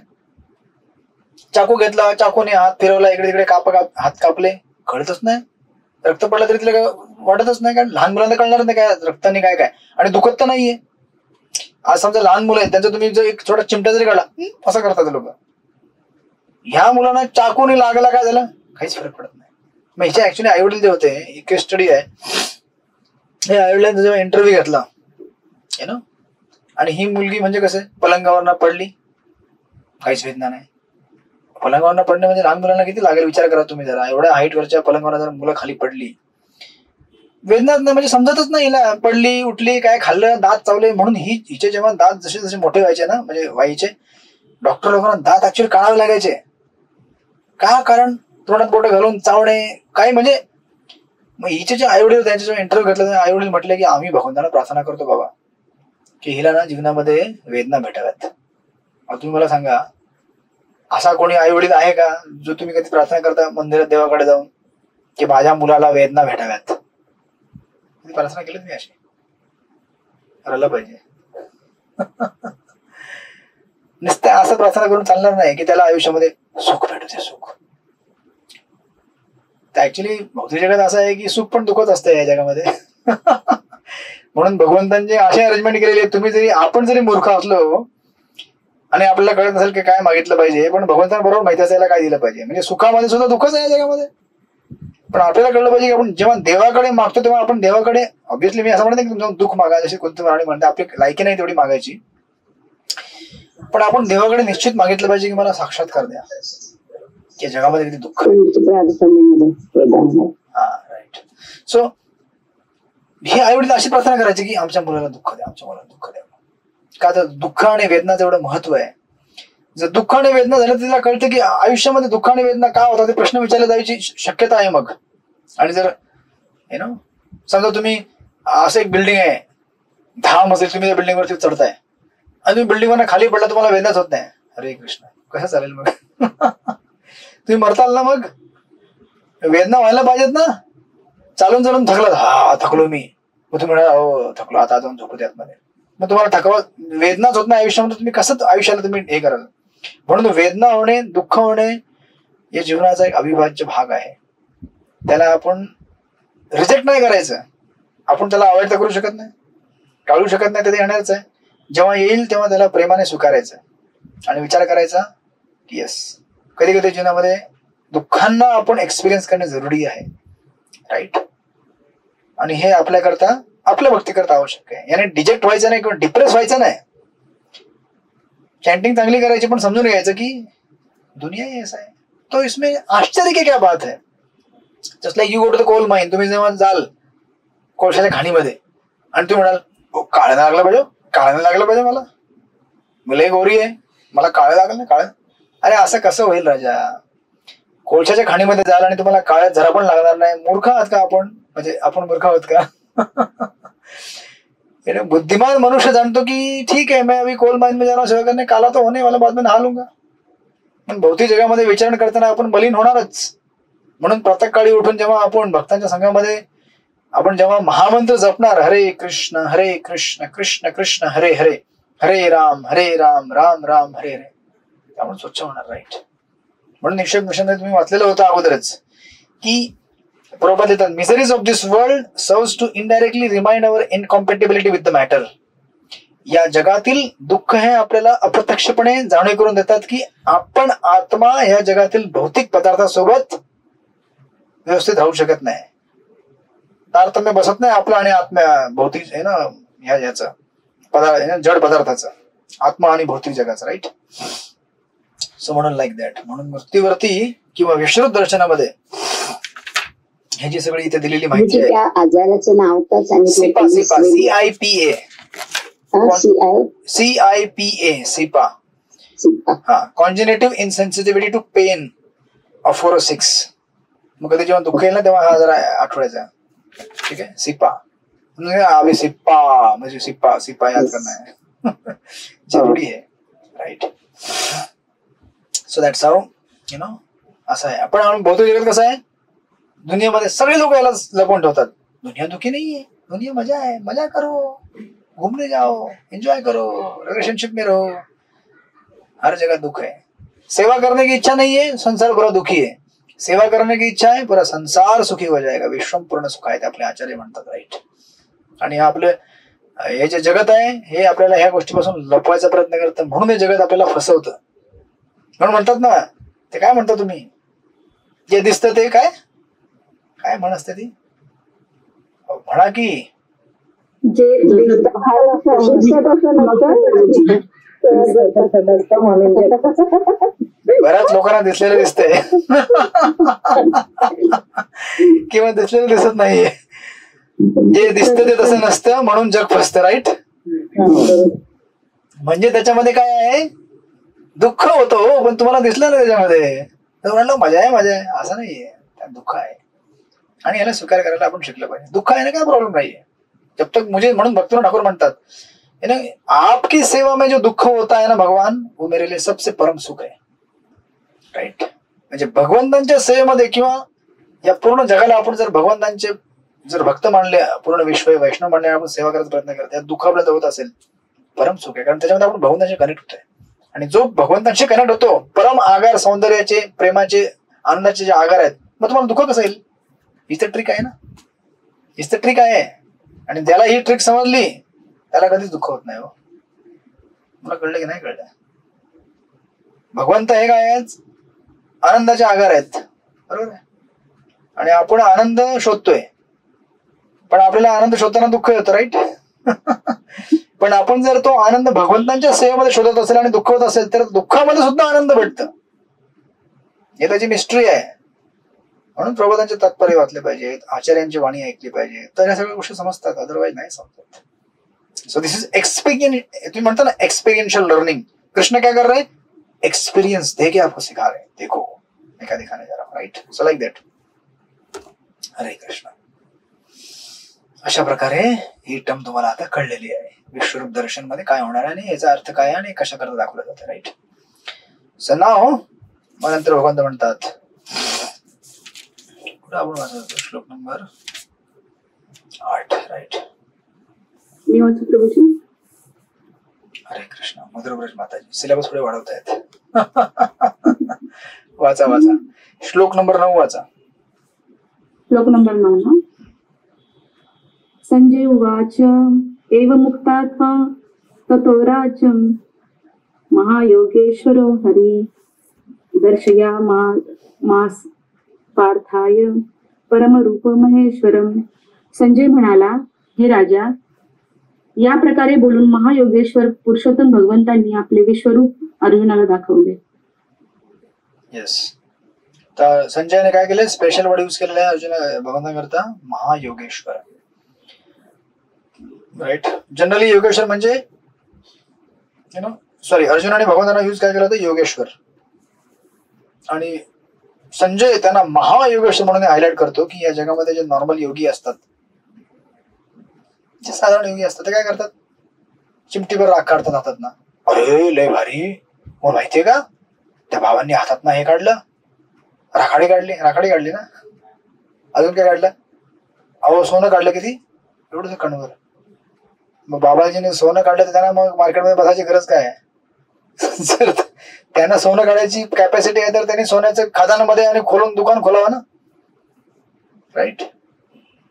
चाकू घेतला, चाकूने हात फिरवला, इकडे तिकडे हात कापले, कळतच नाही. रक्त पडलं तरी तिला वाटतच नाही, कारण लहान मुलांना कळणार नाही काय रक्ताने काय काय, आणि दुखत तर नाहीये. आज समजा लहान मुलं आहेत, त्यांचा तुम्ही जर एक छोटा चिमटा जरी काढला, असं करतात लोक. ह्या मुलांना चाकूने लागला, काय झालं, काहीच फरक पडत नाही. मग हिचे ऍक्च्युली आई वडील जे होते, ही केस स्टडी आहे, हे आई वडिलांचा जेव्हा इंटरव्ह्यू घेतला ना, आणि ही मुलगी म्हणजे कसं पलंगावरनं पडली, काहीच वेदना नाही. पलंगावरनं पडणे म्हणजे लहान मुलांना किती लागेल विचार करा तुम्ही जरा. एवढ्या हाईटवरच्या पलंगावर जर मुलं खाली पडली, वेदनाच नाही, म्हणजे समजतच नाही हिला, पडली उठली, काय खाल्लं, दात चावले. म्हणून हिचे जेव्हा दात जसे जसे मोठे व्हायचे ना, म्हणजे व्हायचे, डॉक्टर लोकांना दात ऍक्च्युअली काढावे लागायचे. का, कारण तोंडात बोटं घालून चावणे काय, म्हणजे मग हिचे जे आई वडील त्यांच्या जेव्हा इंटरव्ह्यू घेतला, आई वडील म्हटले की आम्ही भगवंताला प्रार्थना करतो बाबा की हिला ना जीवनामध्ये वेदना भेटाव्यात. तुम्ही मला सांगा, असा कोणी आई वडील आहे का जो तुम्ही कधी प्रार्थना करता मंदिरात देवाकडे जाऊन की माझ्या मुलाला वेदना भेटाव्यात? कधी प्रार्थना केली तुम्ही अशी? करायला पाहिजे. नुसतं असं प्रार्थना करून चालणार नाही की त्याला आयुष्यामध्ये सुख भेटू दे, सुख. ऍक्च्युली भौतिक जगात असं आहे की सुख पण दुखत असतं या जगामध्ये. म्हणून भगवंतांचे असे अरेंजमेंट केलेले, तुम्ही जरी आपण जरी मूर्ख असलो आणि आपल्याला कळत नसेल की काय मागितलं पाहिजे, पण भगवंतांबरोबर माहिती असायला काय दिलं पाहिजे. म्हणजे सुखामध्ये सुद्धा दुःखच आहे या जगामध्ये. पण आपल्याला कळलं पाहिजे की आपण जेव्हा देवाकडे मागतो तेव्हा आपण देवाकडे, ऑब्व्हियसली मी असं म्हणत नाही की तुमचं दुःख मागा, जशी कोणती महाराणी म्हणते, आपली लायकी नाही तेवढी मागायची, पण आपण देवाकडे निश्चित मागितलं पाहिजे की मला साक्षात्कार द्या की जगामध्ये किती दुःख. हा, राईट. सो हे आई वडील अशी प्रार्थना करायची की आमच्या मुलाला दुःख द्या, आमच्या मुलाला दुःख द्या. का तर दुःख आणि वेदनाचं एवढं महत्व आहे. जर दुःख आणि वेदना झालं तर तिला कळतं की आयुष्यामध्ये दुःख आणि वेदना का होतात, ते प्रश्न विचारले जायची शक्यता आहे मग. आणि जर समजा तुम्ही असं एक बिल्डिंग आहे 10 मजले, तुम्ही त्या बिल्डिंगवरती चढताय आणि तुम्ही बिल्डिंगवरनं खाली पडला, तुम्हाला वेदनाच होत नाही, हरे कृष्ण, कसं चालेल मग? तुम्ही मरताल ना, मग वेदना व्हायला पाहिजेत ना. चालून चालून थकला, हा थकलो मी, मग तुम्ही म्हणा हो थकलो, आता जाऊन झोपू द्यात मध्ये, मग तुम्हाला थकवा वेदनाच होत नाही आयुष्यामध्ये, तुम्ही कसं आयुष्याला तुम्ही हे कराल? म्हणून वेदना होणे, दुःख होणे हे जीवनाचा एक अविभाज्य भाग आहे. त्याला आपण रिजेक्ट नाही करायचं, आपण त्याला अवॉइड तर करू शकत नाही, टाळू शकत नाही, तर ते येणारच आहे. जेव्हा येईल तेव्हा त्याला प्रेमाने स्वीकारायचं आणि विचार करायचा की येस, कधी कधी जीवनामध्ये दुःखांना आपण एक्सपिरियन्स करणे जरुरी आहे, राईट. आणि हे आपल्याकरता, आपल्या भक्तीकरता आवश्यक आहे. याने डिजेक्ट व्हायचं नाही किंवा डिप्रेस व्हायचं नाही. चॅन्टिंग चांगली करायची, पण समजून घ्यायचं की दुनिया ही ऐसा आहे, तो इसमें आश्चर्य की क्या बात है. Just like you go to the coal mine, तुम्ही जेव्हा जाल कोळशाच्या खाणीमध्ये आणि तुम्ही म्हणाल काळं लागलं पाहिजे, काळं लागलं पाहिजे, मला गोरी आहे, मला काळं लागलं नाही, काळं. अरे असं कसं होईल राजा? कोळशाच्या खाणीमध्ये जाल आणि तुम्हाला काळ्यात जरा पण लागणार नाही. मूर्ख आहात का आपण? म्हणजे आपण मूर्ख आहोत का? बुद्धिमान मनुष्य जानतो की ठीक है, मैं अभी कोल माइन में जाना सेवा करने, काला तो होने वाला, बाद में नहा लूंगा. पण भौतिक जगामध्ये विचारण करताना आपण मलिन होणारच. म्हणून प्रत्येक काळी उठून जेव्हा आपण भक्तांच्या संघामध्ये आपण जेव्हा महामंत्र जपणार, हरे कृष्ण कृष्ण कृष्ण हरे हरे, हरे राम राम राम हरे हरे, त्यामुळे स्वच्छ होणार, राईट. म्हणून निश्चय मिशन तुम्ही वाचलेलं होतं अगोदरच की प्रभुपाद लिहितात, miseries of this world serves to indirectly remind our incompatibility with the matter. या जगातील दुःख हे आपल्याला अप्रत्यक्षपणे जाणीव करून देतात की आपण आत्मा या जगातील भौतिक पदार्थासोबत व्यवस्थित राहू शकत नाही. तारतम्य बसत नाही आपलं आणि आत्म्या, भौतिक आहे ना ह्याचं पदार्थ, जड पदार्थाचं. आत्मा आणि भौतिक जगाचा, राईट. सो म्हणून लाईक दॅट. म्हणून मृत्यूवरती किंवा विश्रुत दर्शनामध्ये हे जी सगळी इथे दिलेली माहिती आहे. त्या आजाराचं नाव काय सिपा, सिपा, CIPA, CIPA, सिपा. हा, कॉन्जेनेटिव्ह इनसेन्सिटिव्हिटी टू पेन ऑफ 4 or 6. मग कधी जेव्हा दुःख येईल ना तेव्हा हा जरा आठवड्याचा, ठीक आहे. सिपा अभि सिप्पा म्हणजे सिप्पा, सिप्पा याद करना है, जरुरी आहे, right. So that's how you know असं आहे. आपण भौतिक जगत कसं आहे, दुनियामध्ये सगळे लोक याला लपवून ठेवतात. दुनिया दुखी नाहीये, दुनिया मजा है, मजा करो, घूमने जाओ, एंजॉय करो, रिलेशनशिप में रहो. हर जगह दुख है. सेवा करने की इच्छा नहीं है, संसार पूरा दुखी है. सेवा करने की इच्छा आहे, पूरा संसार सुखी हो जाएगा. विश्वम पूर्ण सुख आहे, आपले आचार्य म्हणतात, राईट. आणि आपलं हे जे जगत आहे हे आपल्याला ह्या गोष्टीपासून लपवायचा प्रयत्न करतं, म्हणून हे जगत आपल्याला फसवतं. म्हणून म्हणतात ना, ते काय म्हणता तुम्ही, जे दिसतं ते काय काय म्हण असते ती, म्हणा की बऱ्याच लोकांना दिसलेलं दिसतंय किंवा दिसलेलं दिसत नाहीये. जे दिसतं ते तसं नसतं, म्हणून जग फसतं, राईट. म्हणजे त्याच्यामध्ये काय आहे, दुःख होतं, पण तुम्हाला दिसलं ना त्याच्यामध्ये, तर म्हणलं मजा आहे, मजा आहे, असं नाहीये, त्यात दुःख आहे. आणि याला स्वीकार करायला आपण शिकलं पाहिजे. दुःख आहे ना, काय प्रॉब्लेम नाहीये जब तक मुझे, म्हणून भक्तिनाथ ठाकुर म्हणतात, आपकी सेवा में जो दुःख होता है ना भगवान, वो मेरे लिए सबसे परम सुख आहे, राईट. म्हणजे भगवंतांच्या सेवेमध्ये किंवा या पूर्ण जगाला आपण जर भगवंतांचे जर भक्त मानले, पूर्ण विश्व वैष्णव मानले, आपण सेवा करायचा प्रयत्न करतो, त्यात दुःख आपल्याला होत असेल, परम सुख आहे. कारण त्याच्यामध्ये आपण भगवंतांशी कनेक्ट होतोय. आणि जो भगवंतांशी कनेक्ट होतो, परम आगार, सौंदर्याचे, प्रेमाचे, आनंदाचे जे आगार आहेत, मग तुम्हाला दुःख कसं येईल. हीच तर ट्रिक आहे ना, हीच तर ट्रिक आहे. आणि त्याला ही ट्रिक समजली, त्याला कधीच दुःख होत नाही. हो, मला कळलं की नाही कळलं. भगवंत हे काय आहेत, आनंदाचे आगार आहेत, बरोबर आहे. आणि आपण आनंद शोधतोय, पण आपल्याला आनंद शोधताना दुःख येतं, राईट. पण आपण जर तो आनंद भगवंतांच्या सेवेमध्ये शोधत असेल आणि दुःख होत असेल, तर दुःखामध्ये सुद्धा आनंद भेटतं. हे त्याची मिस्ट्री आहे. म्हणून प्रबोधांचे तात्पर्य वाचले पाहिजेत, आचार्यांची वाणी ऐकली पाहिजे, तर ह्या सगळ्या गोष्टी समजतात, अदरवाईज नाही समजत. So this is experience. तुम्ही म्हणता ना एक्सपिरियन्शियल लर्निंग. कृष्ण क्या कर रहे, एक्सपिरियंस दे के आपको सिखा रहे, देखो मैं क्या दिखाने जा रहा हूं, राइट. So like that. हरे कृष्ण. अशा प्रकारे ही टर्म तुम्हाला आता कळलेली आहे. विश्वरूप दर्शन मध्ये काय होणार आहे आणि याचा अर्थ काय आणि कशा करता दाखवला जातं, राईट. सो नाव मग नंतर भगवंत म्हणतात, आपण वाचतो श्लोक नंबर 8, राईट. मी वाचतो प्रभूजी. हरे कृष्ण. मधुरब्रज माताजी सिलेबस पुढे वाढवतायत. वाचा वाचा, श्लोक नंबर 9 वाचा. श्लोक नंबर 9. संजय उवाच एव मुक्तात्मा ततो राज्यं महायोगेश्वरो हरि दर्शयामास पार्थाय परमरूप महेश्वरम. संजय म्हणाला, हे राजा, या प्रकारे बोलून महायोगेश्वर पुरुषोत्तम भगवंतांनी आपले विश्वरूप अर्जुनाला दाखवले. येस. तर संजयने काय केले, स्पेशल वर्ड यूज केलेला आहे अर्जुन भगवंतांकरता, महायोगेश्वर, राईट. जनरली योगेश्वर म्हणजे अर्जुनाने भगवंतांना यूज काय केलं होतं, योगेश्वर. आणि संजय त्यांना महायोगेश्वर म्हणून हायलाइट करतो की या जगामध्ये जे नॉर्मल योगी असतात, जे साधारण योगी असतात, ते काय करतात, चिमटीभर राख काढतात हातात ना. अरे लय भारी, मग माहितीये का, त्या भावांनी हातात ना हे काढलं, राखाडी काढली ना. अजून काय काढलं, अहो सोनं काढलं, किती, एवढं कणवर. मग बाबाजीने सोनं काढलं तर त्यांना मग मार्केटमध्ये बसायची गरज काय आहे. जर त्यांना सोनं काढायची कॅपॅसिटी आहे तर त्यांनी सोन्याचं खदानामध्ये आणि खोलून दुकान खोलावं ना, राईट.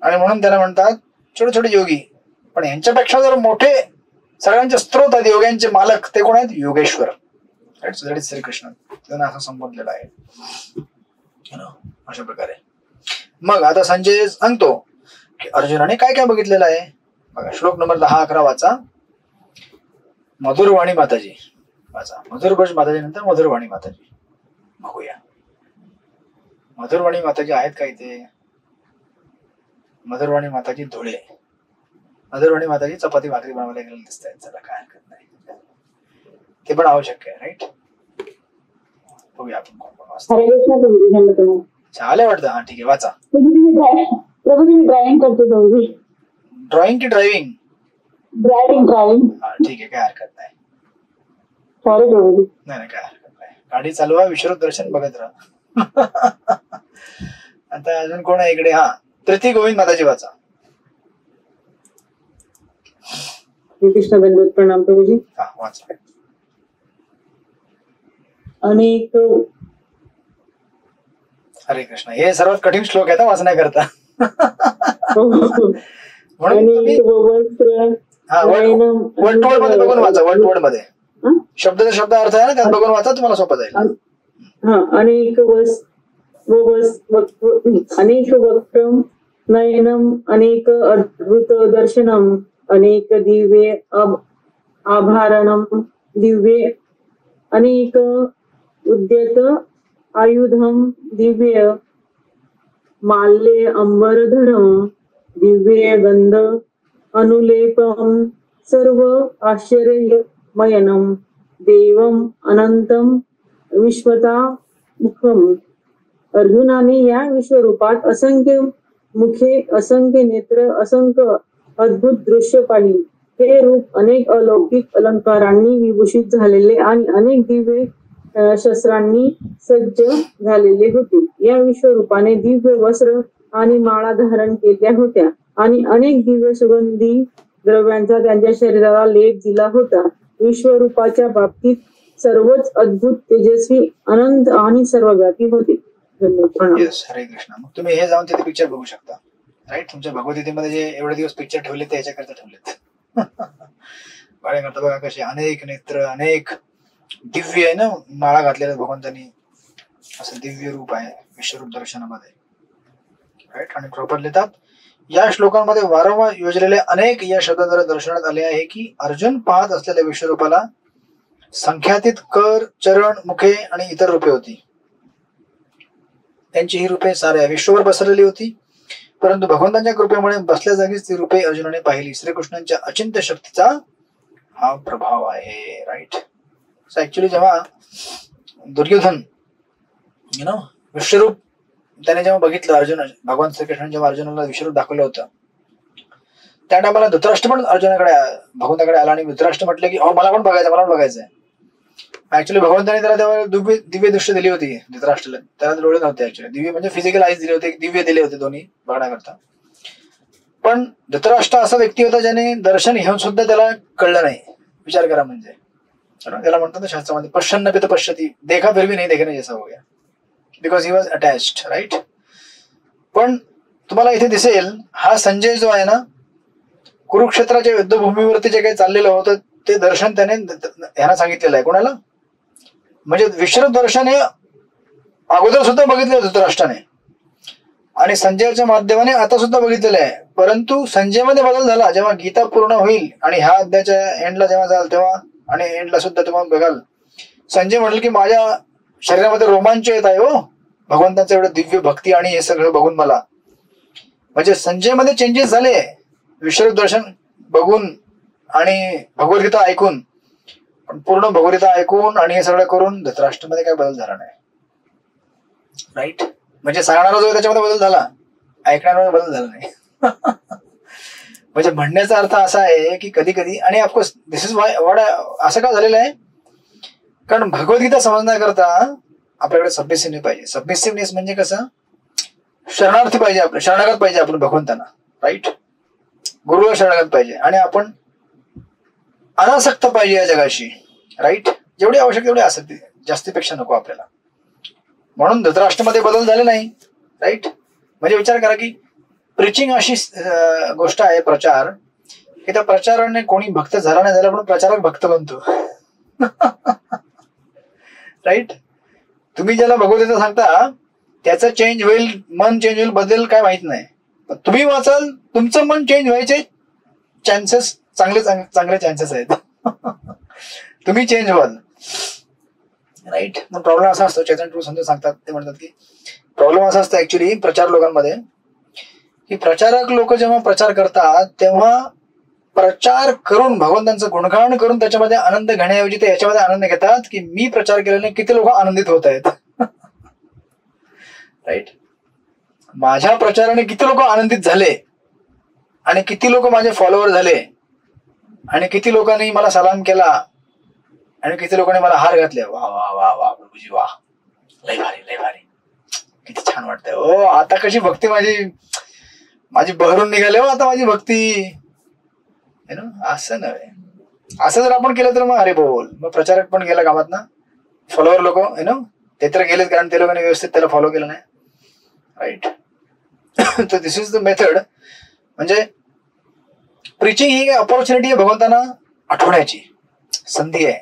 आणि म्हणून त्यांना म्हणतात छोटे छोटे योगी. पण यांच्यापेक्षा जर मोठे सगळ्यांचे स्त्रोत आहेत, योग्यांचे मालक, ते कोण आहेत, Yogeshwar, right. So that is Shrikrishna, त्यांना असं संबोधलेलं आहे. अशा प्रकारे मग आता संजय सांगतो की अर्जुनाने काय काय बघितलेलं आहे. बघा श्लोक नंबर 10-11 वाचा. मधुरवाणी माताजी वाचा. मधुरभज माताजी नंतर मधुरवाणी माताजी बघूया. मधुरवाणी माताजी आहेत का इथे? मधुरवाणी माताजी धुळे. मधुरवाणी माताजी चपाती भाकरी बनवायला गेलेले दिसत आहेत. चला काय हरकत नाही, ते पण आवश्यक आहे. राईट. बघूया आपण कोण कोण वाचतो. हरे कृष्ण प्रभूजी. धन्यवाद. चालेल वाटतं. हा ठीक आहे, वाचा. प्रभूजी मी ड्रायव्हिंग करते. प्रभूजी ड्रॉइंग की ड्रायव्हिंग? ड्रायव्हिंग. हा ठीक आहे, काय हरकत नाही. सॉरी प्रभूजी. नाही काय हरकत नाही. गाडी चालवा, विश्वरूप दर्शन बघत राहा. आता अजून कोण आहे इकडे? हा, तृती गोविंद माताजी वाचा. कृष्ण दंडवत प्रणाम प्रभूजी. हा वाचा. अनेक हरे कृष्ण. हे सर्वात कठीण श्लोक आहे वाचण्याकरता. म्हणून अनेक वस्त्र वर्ड टू वर्ड मध्ये बघून वाचा. वर्ड टू वर्ड मध्ये शब्दाचा शब्द अर्थ आहे ना, त्यात बघून वाचा, तुम्हाला सोपं जाईल. अनेक अनेक वक्त्रम नयनम अनेक अद्भुत दर्शनम अनेक दिव्य आभारणम दिव्य अनेक उद्यत आयुधम दिव्य माल्य अंबरधरम दिव्य गंध अनुलेपम सर्व आश्चर्यमयनम देवम अनंतम विश्वता मुखम. अर्जुनाने या विश्वरूपात असंख्य मुखे, असंख्य नेत्र, असंख्य अद्भुत दृश्य पाहिली. हे रूप अनेक अलौकिक अलंकारांनी विभूषित झालेले आणि अनेक दिव्य शस्त्रांनी सज्ज झालेले होते. या विश्वरूपाने दिव्य वस्त्र आणि माळा धारण केल्या होत्या आणि अनेक दिव्य सुगंधी द्रव्यांचा त्यांच्या शरीराला लेप दिला होता. विश्वरूपाच्या बाबतीत सर्वच अद्भुत, तेजस्वी, अनंत आणि सर्वव्यापी होते. येस, हरे कृष्ण. मग तुम्ही हे जाऊन तिथे पिक्चर बघू शकता. राईट. तुमच्या भगवद्गीतेमध्ये जे एवढे दिवस पिक्चर ठेवले ते याच्याकरता ठेवलेत. बाळे करता बघा कसे अनेक नेत्र, अनेक दिव्य आहे ना माळा घातलेल्या भगवंतांनी. असं दिव्य रूप आहे विश्वरूप दर्शनामध्ये. राईट. आणि प्रॉपर लिहितात, या श्लोकांमध्ये वारंवार योजलेले अनेक या शब्दाद्वारे दर्शनात आले आहे की अर्जुन पाहत असलेल्या विश्वरूपाला संख्यातीत कर, चरण, मुखे आणि इतर रूपे होती. त्यांची ही रूपे साऱ्या विश्वभर पसरलेली होती, परंतु भगवंतांच्या कृपेमुळे बसल्या जागीच ती रूपे अर्जुनाने पाहिली. श्रीकृष्णांच्या अचिंत्य शक्तीचा हा प्रभाव आहे. राईट. सो ऍक्च्युली जेव्हा दुर्योधन विश्वरूप त्याने जेव्हा बघितलं, अर्जुन भगवान श्रीकृष्ण जेव्हा अर्जुनाला विश्वरूप दाखवलं होतं, त्या टायमाला धृतराष्ट्र पण अर्जुनाकडे भगवंताकडे आला आणि धृतराष्ट्र म्हटलं की मला पण बघायचं, मला पण बघायचंय. ऍक्च्युली भगवंताने त्याला तेव्हा दिव्य दृष्टी दिली होती धृतराष्ट्राला. त्याला डोळे नव्हते ऍक्च्युली. दिव्य म्हणजे फिजिकल आईज दिले होते, दिव्य दिले होते दोन्ही बघण्याकरता. पण धृतराष्ट्र असा व्यक्ती होता ज्याने दर्शन घेऊन सुद्धा त्याला कळलं नाही. विचार करा. म्हणजे त्याला म्हणतात ना शास्त्रामध्ये, पश्चन्न पित पश्यती, देखा फिर भी नहीं देखने जैसा हो गया, because he was attached. Right. पण तुम्हाला इथे दिसेल हा संजय जो आहे ना, कुरुक्षेत्राच्या युद्धभूमीवरती जे काही चाललेलं होतं ते दर्शन त्याने ह्यांना सांगितलेलं आहे. कोणाला? म्हणजे विश्वरूप दर्शन हे अगोदर सुद्धा बघितलं धृतराष्ट्राने आणि संजयाच्या माध्यमाने आता सुद्धा बघितलेलं आहे. परंतु संजयमध्ये बदल झाला जेव्हा गीता पूर्ण होईल आणि ह्या अध्यायाच्या एंडला जेव्हा जाल तेव्हा, आणि एंडला सुद्धा तुम्हाला बघाल संजय म्हटलं की माझ्या शरीरामध्ये रोमांच येत आहे हो भगवंतांचं एवढं दिव्य भक्ती आणि हे सगळं बघून मला. म्हणजे संजयमध्ये चेंजेस झाले विश्वरूप दर्शन बघून आणि भगवद्गीता ऐकून. पण पूर्ण भगवद्गीता ऐकून आणि हे सगळं करून धृतराष्ट्रामध्ये काय बदल झाला नाही. राईट. म्हणजे सांगणारा जो त्याच्यामध्ये बदल झाला, ऐकणाऱ्यामध्ये बदल झाला नाही. म्हणजे म्हणण्याचा अर्थ असा आहे की कधी कधी, आणि ऑफकोर्स दिस इज व्हॉट असं का झालेलं आहे, कारण भगवद्गीता समजण्याकरता आपल्याकडे सबमिसिव्हनेस पाहिजे. सबमिसिव्हनेस म्हणजे कसं, शरणार्थी पाहिजे, आपलं शरणागत पाहिजे आपण भगवंतांना. राईट. गुरुला शरणागत पाहिजे आणि आपण अनासक्त पाहिजे या जगाशी. राईट. जेवढी आवश्यक तेवढी आसक्ती, जास्तीपेक्षा नको आपल्याला. म्हणून धृतराष्ट्रामध्ये बदल झाले नाही. राईट. म्हणजे विचार करा की प्रिचिंग अशी गोष्ट आहे, प्रचार, की त्या प्रचाराने कोणी भक्त झाला नाही झाला पण प्रचारक भक्त बनतो. राईट. तुम्ही ज्याला भगवद्गीता सांगता त्याचं चेंज होईल, मन चेंज होईल, बदल काय माहित नाही. तुम्ही वाचाल तुमचं मन चेंज व्हायचे चान्सेस चांगले चांगले चान्सेस आहेत. तुम्ही चेंज व्हाल. राईट. मग प्रॉब्लेम असा असतो, चैतन्य प्रभू समजून सांगतात, ते म्हणतात की प्रॉब्लेम असा असतो ऍक्च्युली प्रचार लोकांमध्ये, की प्रचारक लोक जेव्हा प्रचार करतात तेव्हा प्रचार करून भगवंतांचं गुणगान करून त्याच्यामध्ये आनंद घेण्याऐवजी ते याच्यामध्ये आनंद घेतात की मी प्रचार केल्याने किती लोक आनंदित होत आहेत. राईट. माझ्या प्रचाराने किती लोक आनंदित झाले आणि किती लोक माझे फॉलोअर झाले आणि किती लोकांनी मला सलाम केला आणि किती लोकांनी मला हार घातले. वा वा वा वा प्रभूजी वा, लय भारी लय भारी, किती छान वाटतंय. हो आता कशी भक्ती माझी बहरून निघाले हो आता माझी भक्ती. असं नव्हे. असं जर आपण केलं तर मग अरे बोल, मग प्रचारक पण गेला कामात ना. फॉलोअर लोक ते तर गेलेच, कारण ते लोकांनी व्यवस्थित त्याला फॉलो केलं नाही. राईट. तर दिस इज द मेथड. म्हणजे प्रिचिंग ही अपॉर्च्युनिटी आहे भगवंतांना आठवण्याची, संधी आहे.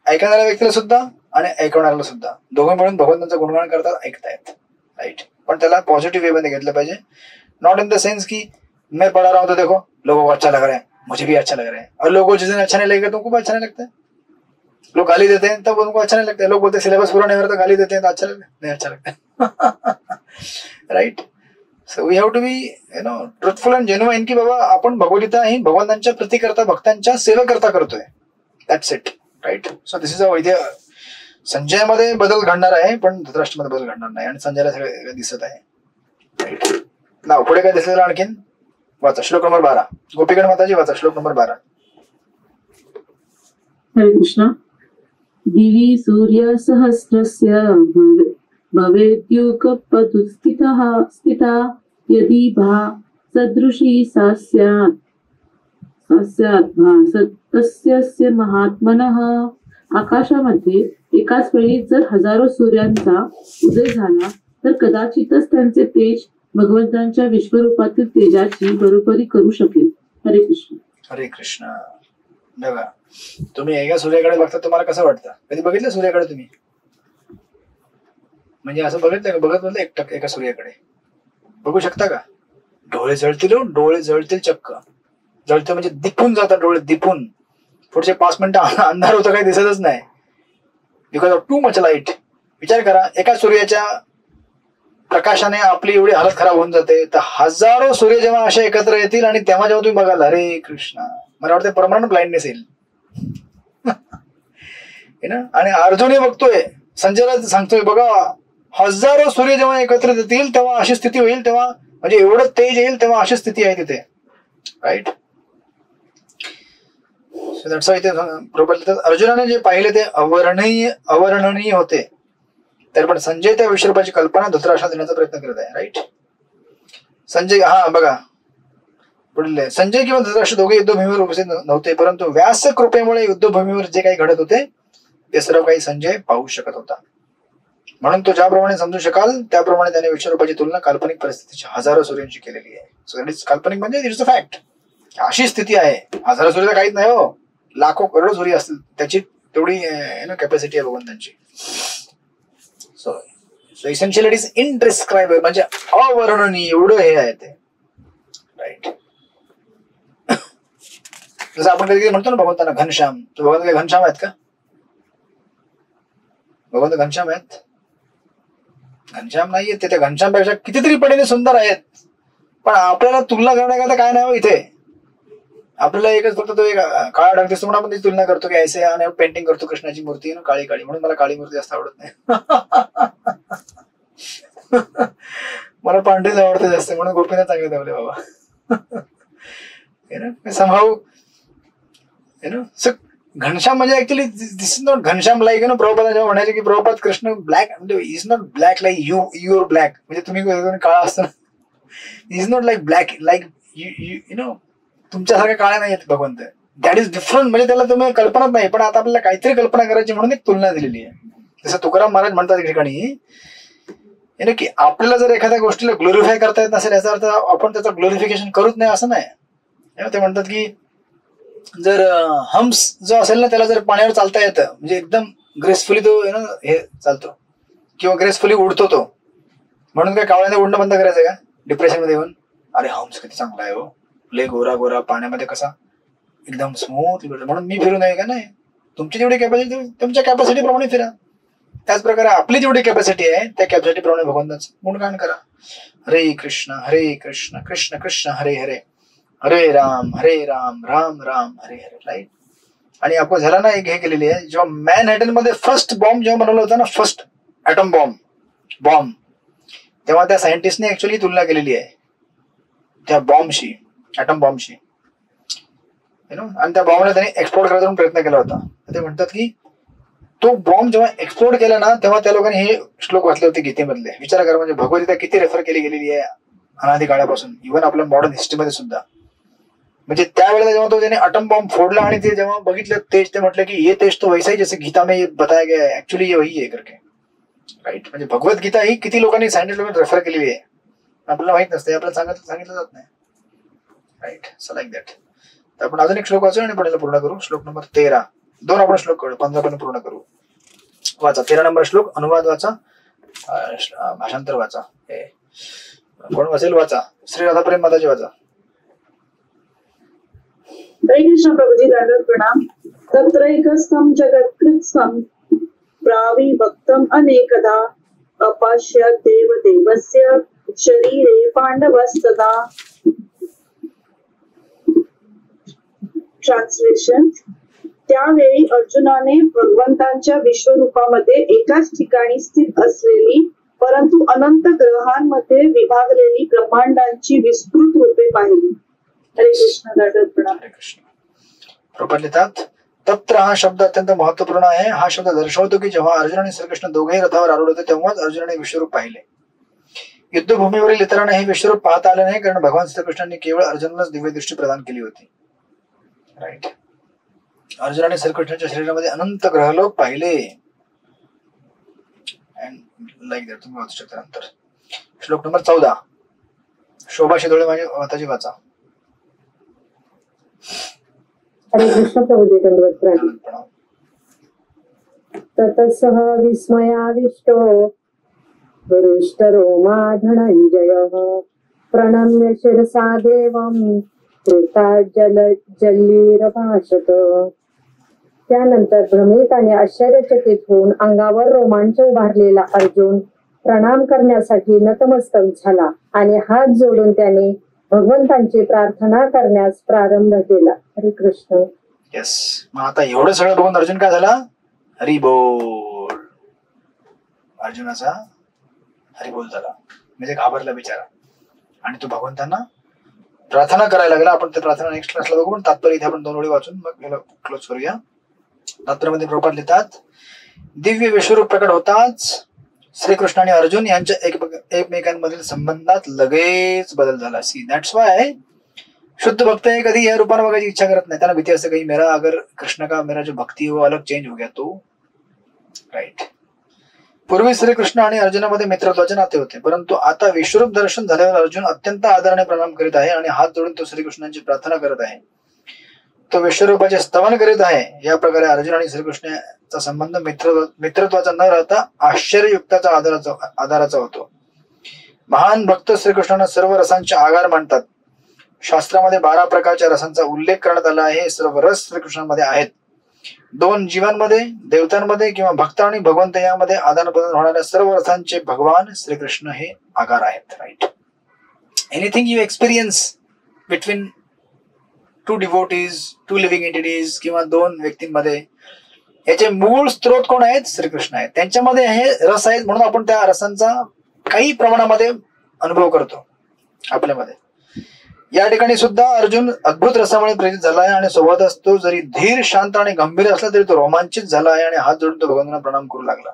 ऐकणाऱ्या व्यक्तीला सुद्धा आणि ऐकवणाऱ्याला सुद्धा, दोघं मिळून भगवंतांचं गुणगान करतात, ऐकतायत. राईट. पण त्याला पॉझिटिव्ह वे मध्ये घेतलं पाहिजे. नॉट इन द सेंस की मैं पढ़ा रहा हूं तो देखो लोगों को अच्छा लग रहा है, मुझे भी अच्छा लग रहा है, और लोगों को जिस दिन अच्छा नहीं लगेगा तो उनको भी अच्छा नहीं लगता है. लोग गाली देते हैं तब उनको अच्छा नहीं लगता है. लोग बोलते हैं सिलेबस पूरा नहीं हो रहा तो गाली देते हैं तो अच्छा लगता है, नहीं अच्छा लगता है. Right. So we have to be truthful and genuine की बाबा आपण भगवद्गीता ही भगवंतांच्या प्रतिकर्ता भक्तांच्या सेवेकरता करतोय. That's it. Right. So this is a वैद्य. संजयमध्ये बदल घडणार आहे पण धृतराष्ट्रमध्ये बदल घडणार नाही आणि संजयला सगळं दिसत आहे. राईट. नाव पुढे काय दिसलेलं आणखीन वाचा. श्लोक नंबर 12. गोपीगण माताजी वाचा श्लोक नंबर 12. हरे कृष्ण. दिवी सूर्य सहस्रस्य भवेद्युगपतु स्थिता यदि भा सदृशी सा स्यात् तस्य महात्मनः. आकाशामध्ये एकाच वेळी जर हजारो सूर्यांचा उदय झाला तर कदाचितच त्यांचे तेज भगवंतांच्या विश्वरूपातील तेजाची बरोबरी करू शकेल. हरे कृष्ण. हरे कृष्ण. बघा, तुम्ही एका सूर्याकडे बघता, तुम्हाला कसं वाटतं? कधी बघितलं सूर्याकडे तुम्ही? म्हणजे असं बघितलं का? बघत बोललं एका सूर्याकडे बघू शकता का? डोळे जळतील, डोळे जळतील, चक्क जळतं म्हणजे दिपून जातात डोळे, दिपून. पुढचे 5 मिनिटं अंधार होतं, काही दिसतच नाही, because of too much light. विचार करा, एका सूर्याच्या प्रकाशाने आपली एवढी हालत खराब होऊन जाते, तर हजारो सूर्य जेव्हा असे एकत्र येतील आणि तेव्हा जेव्हा तुम्ही बघाल, हरे कृष्ण, मला वाटतं परमनंट ब्लाइंडनेस येईल. आणि अर्जुनही बघतोय, संजयला सांगतोय, बघा हजारो सूर्य जेव्हा एकत्रित येतील तेव्हा अशी स्थिती होईल, तेव्हा म्हणजे एवढं तेज येईल, तेव्हा अशी स्थिती आहे तिथे. राईट. अर्जुनाने जे पाहिले ते अवर्णनीय होते. तर पण संजय त्या विश्वरूपाची कल्पना धृतराष्ट्राला देण्याचा प्रयत्न करत आहे. राईट. संजय, हा बघा पुढे, संजय किंवा धृतराष्ट्र दोघे युद्धभूमीवर उपस्थित नव्हते, परंतु व्यास कृपेमुळे युद्धभूमीवर जे काही घडत होते ते सर्व काही संजय पाहू शकत होता. म्हणून तो ज्याप्रमाणे समजू शकाल त्याप्रमाणे त्याने विश्वरूपाची तुलना काल्पनिक परिस्थितीच्या हजारो सूर्यांची केलेली आहे. सो दॅट इज काल्पनिक म्हणजे इट्स अ फॅक्ट. अशी स्थिती आहे. हजारो सूर्य काहीच नाही हो, लाखो करोडो सूर्य असतील, त्याची तेवढी कॅपॅसिटी आहे भगवंतांची. सो इसेन्शियल इट इज इनडिस्क्रायबल, म्हणजे अवर्णनीय एवढं हे आहे ते. राईट. जसं आपण कधी म्हणतो ना भगवंतांना घनश्याम, तो भगवंत काही घनश्याम आहेत का? भगवंत घनश्याम आहेत? घनश्याम नाहीये ते. त्या घनश्यामपेक्षा कितीतरी पटीने सुंदर आहेत. पण आपल्याला तुलना करण्याकरता काय नाही हो इथे. आपल्याला एकच फक्त तो एक काळा ढग दिसतो म्हणून आपण त्याची तुलना करतो की ऐसे, आणि पेंटिंग करतो कृष्णाची मूर्ती काळी काळी, म्हणून मला काळी मूर्ती जास्त आवडत नाही. मला पांढरीच आवडते जास्त, म्हणून गोपीनाथ चांगले धावले बाबा. समहाऊ घनश्याम म्हणजे actually this is not Ghanshyam like Prabhupada जेव्हा म्हणायचे की प्रभुपाद कृष्ण ब्लॅक, म्हणजे is not black like your black, म्हणजे तुम्ही काळा असता, is not like black like you तुमच्यासारख्या काळ्या नाही आहेत भगवंत. That is different. म्हणजे त्याला तुम्ही कल्पनाच नाही, पण आता आपल्याला काहीतरी कल्पना करायची म्हणून एक तुलना दिलेली आहे. जसं तुकाराम महाराज म्हणतात ठिकाणी की आपल्याला जर एखाद्या गोष्टीला ग्लोरिफाय करता येत नसेल याचा अर्थ आपण त्याचं ग्लोरिफिकेशन करूच नाही असं नाही. ते म्हणतात की जर हम्स जो असेल ना त्याला जर पाण्यावर चालता येतं, म्हणजे एकदम ग्रेसफुली तो हे चालतो किंवा ग्रेसफुली उडतो तो, म्हणून काय कावळ्याने उडणं बंद करायचं का डिप्रेशन मध्ये येऊन? अरे हम्स किती चांगला आहे हो, लय गोरा गोरा पाण्यामध्ये कसा एकदम स्मूथली म्हणून मी फिरू नये का? नाही, तुमची जेवढी कॅपॅसिटी तुमच्या कॅपॅसिटी प्रमाणे फिरा. त्याच प्रकारे आपली जेवढी कॅपॅसिटी आहे त्या कॅपॅसिटी प्रमाणे भगवंताचं गुणगान करा. हरे कृष्ण कृष्ण कृष्ण हरे हरे, हरे राम राम राम हरे हरे. राईट. आणि आपण झाला ना एक हे केलेली आहे, जेव्हा मॅनहॅटन मध्ये फर्स्ट बॉम्ब जेव्हा बनवला होता ना, फर्स्ट ॲटम बॉम्ब, तेव्हा त्या सायंटिस्टने ऍक्च्युअली तुलना केलेली आहे त्या बॉम्बशी, ॲटम बॉम्बशी, आणि त्या बॉम्बला त्यांनी एक्सप्लोड करायचा प्रयत्न केला होता. ते म्हणतात की तो बॉम्ब जेव्हा एक्सप्लोड केला ना, तेव्हा त्या लोकांनी हे श्लोक वाचले होते गीतेमधले. विचार करा, म्हणजे भगवद्गीता किती रेफर केली गेलेली आहे अनादी काळापासून, इव्हन आपल्या मॉडर्न हिस्ट्रीमध्ये सुद्धा. म्हणजे त्यावेळेला जेव्हा तो त्याने अटम बॉम्ब फोडला आणि ते जेव्हा बघितलं तेज, ते म्हटलं की ये तेज तो वैसा ही जैसे गीता में बताया गया है, ऍक्च्युअली ये वही है करके. राईट. म्हणजे भगवद्गीता ही किती लोकांनी सायंटिस्ट लोकांनी रेफर केलेली आहे आपल्याला माहित नसते, आपल्याला सांगितलं जात नाही. राईट. So like that. तर आपण अजून एक श्लोक वाचू आणि आपण पूर्ण करू. श्लोक नंबर 13. 2 आपण श्लोक करू, 15 पर्यंत पूर्ण करू. वाचा 13 नंबर श्लोक. अनुवाद वाचा, भाषांतर वाचा. कोण वाचेल? वाचा. श्री राधाप्रेम माताजी वाचा. हरे कृष्ण प्रभुजी, दंडवत प्रणाम. तत्रैकस्थं जगत्कृत्स्नं प्राविभक्तम् अनेकदा अपाश्य देवदेवस्य शरीरे पांडवस्तदा. ट्रान्सलेशन. त्यावेळी अर्जुनाने भगवंतांच्या विश्वरूपामध्ये एकाच ठिकाणी स्थित असलेली परंतु अनंत ग्रहांमध्ये विभागलेली ब्रह्मांडांची विस्तृत रूपे पाहिली. हरे कृष्ण. दंडवत प्रणाम. हरे कृष्ण. प्रभुपाद लिहितात, तत्र हा शब्द अत्यंत महत्वपूर्ण आहे. हा शब्द दर्शवतो की जेव्हा अर्जुन आणि श्रीकृष्ण दोघेही रथावर आरूढ होते तेव्हाच अर्जुनाने विश्वरूप पाहिले. युद्धभूमीवरील इतरांना हे विश्वरूप पाहता आले नाही, कारण भगवान श्रीकृष्णांनी केवळ अर्जुनालाच दिव्य दृष्टी प्रदान केली होती. राईट. अर्जुनाने श्रीकृष्णाच्या शरीरामध्ये अनंत ग्रहलोक पाहिले. Like that. तुम्ही वाचू शकता नंतर. श्लोक नंबर 14. शोभा शिदोळे माझी माताजी वाचा. हरे कृष्ण प्रभुजी, दंडवत प्रणाम. ततः विस्मयाविष्टो हृष्टरोमा धनञ्जयः प्रणम्य शिरसा देवं कृताज्जलीरभाषत. त्यानंतर भ्रमित आणि आश्चर्यचकित होऊन अंगावर रोमांच उभारलेला अर्जुन प्रणाम करण्यासाठी नतमस्तक झाला आणि हात जोडून त्याने भगवंतांची प्रार्थना करण्यास प्रारंभ केला. हरे कृष्ण. येस. मग आता एवढं सगळं बघून अर्जुन काय झाला? हरी बोल. अर्जुनाचा हरी बोल झाला, म्हणजे घाबरला बिचारा आणि तो भगवंतांना प्रार्थना करायला लागला. आपण ते प्रार्थना नेक्स्ट क्लासला बघू, पण तात्पर्य इथे आपण 2 ओळी वाचून मग याला क्लोज करूया. तात्पर्यामध्ये प्रभुपाद लिहितात, दिव्य विश्वरूप प्रकट होताच श्रीकृष्ण आणि अर्जुन यांच्या एकमेकांमधील संबंधात लगेच बदल झाला. सी दॅट्स वाय शुद्ध भक्त है कधी या रूपाने बघायची इच्छा करत नाही. त्यांना भीती असते कहीं मेरा अगर कृष्ण का मेरा जो भक्ति वो अलग चेंज हो गया तो. राईट. पूर्वी श्रीकृष्ण आणि अर्जुनामध्ये मित्रत्वाचे नाते होते, परंतु आता विश्वरूप दर्शन झाल्यावर अर्जुन अत्यंत आदराने प्रणाम करीत आहे आणि हात जोडून तो श्रीकृष्णांची प्रार्थना करत आहे. तो विश्वरूपाचे स्तवन करीत आहे. या प्रकारे अर्जुन आणि श्रीकृष्णाचा संबंध मित्रत्वाचा न राहता आश्चर्ययुक्ताचा आधाराचा होतो. महान भक्त श्रीकृष्णांना सर्व रसांचे आगार मानतात. शास्त्रामध्ये 12 प्रकारच्या रसांचा उल्लेख करण्यात आला आहे. हे सर्व रस श्रीकृष्णांमध्ये आहेत. 2 जीवांमध्ये, देवतांमध्ये किंवा भक्त आणि भगवंत यामध्ये आदान प्रदान होणाऱ्या सर्व रसांचे भगवान श्रीकृष्ण हे आगार आहेत. Right. Anything you experience between 2 devotees, 2 living entities किंवा 2 व्यक्तींमध्ये, याचे मूळ स्त्रोत कोण आहेत? श्रीकृष्ण आहेत. त्यांच्यामध्ये हे रस आहेत म्हणून आपण त्या रसांचा काही प्रमाणामध्ये अनुभव करतो आपल्यामध्ये. या ठिकाणी सुद्धा अर्जुन अद्भुत रसामुळे प्रेरित झाला आहे आणि सोबतच तो जरी धीर, शांत आणि गंभीर असला तरी तो रोमांचित झाला आहे आणि हात जोडून तो भगवंतांना प्रणाम करू लागला.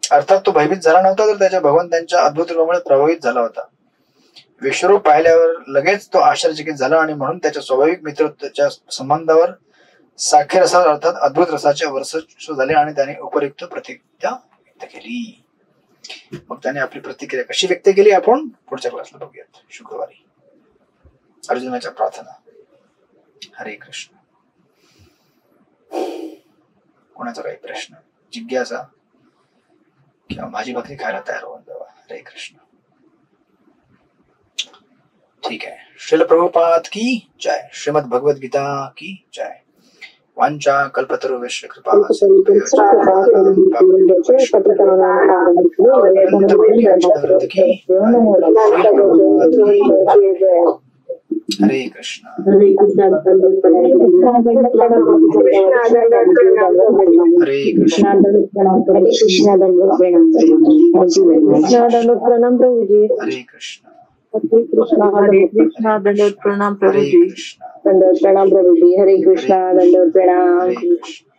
अर्थात तो भयभीत झाला नव्हता, तर त्याच्या भगवंतांच्या अद्भुत रूपामुळे प्रभावित झाला होता. विश्वरूप पाहिल्यावर लगेच तो आश्चर्यचकित झाला आणि म्हणून त्याच्या स्वाभाविक मित्रत्वाच्या संबंधावर साखे रसा अर्थात अद्भुत रसाचे वर्चस्व झाले आणि त्याने उपयुक्त प्रतिक्रिया व्यक्त केली. मग त्याने आपली प्रतिक्रिया कशी व्यक्त केली आपण पुढच्या क्लासला बघूयात शुक्रवारी. अर्जुनाच्या प्रार्थना. हरे कृष्ण. कोणाचा काही प्रश्न, जिज्ञासा किंवा भाजी भाकरी खायला तयार होऊन जावा. हरे कृष्ण. ठीक है. श्रील प्रभुपाद की जय. श्रीमद भगवद गीता की जय. वांछा कल्पतरुभ्यश्च कृपा हरे कृष्णा. हरे कृष्णा. हरे कृष्णा. प्रणाम प्रभुजी. हरे कृष्णा. हरे कृष्णा दंडवत प्रणाम हरे प्रभुजी. कृष्णा. दंडवत प्रणाम प्रभुजी. हरे कृष्णा दंडवत प्रणाम. हरे कृष्णा.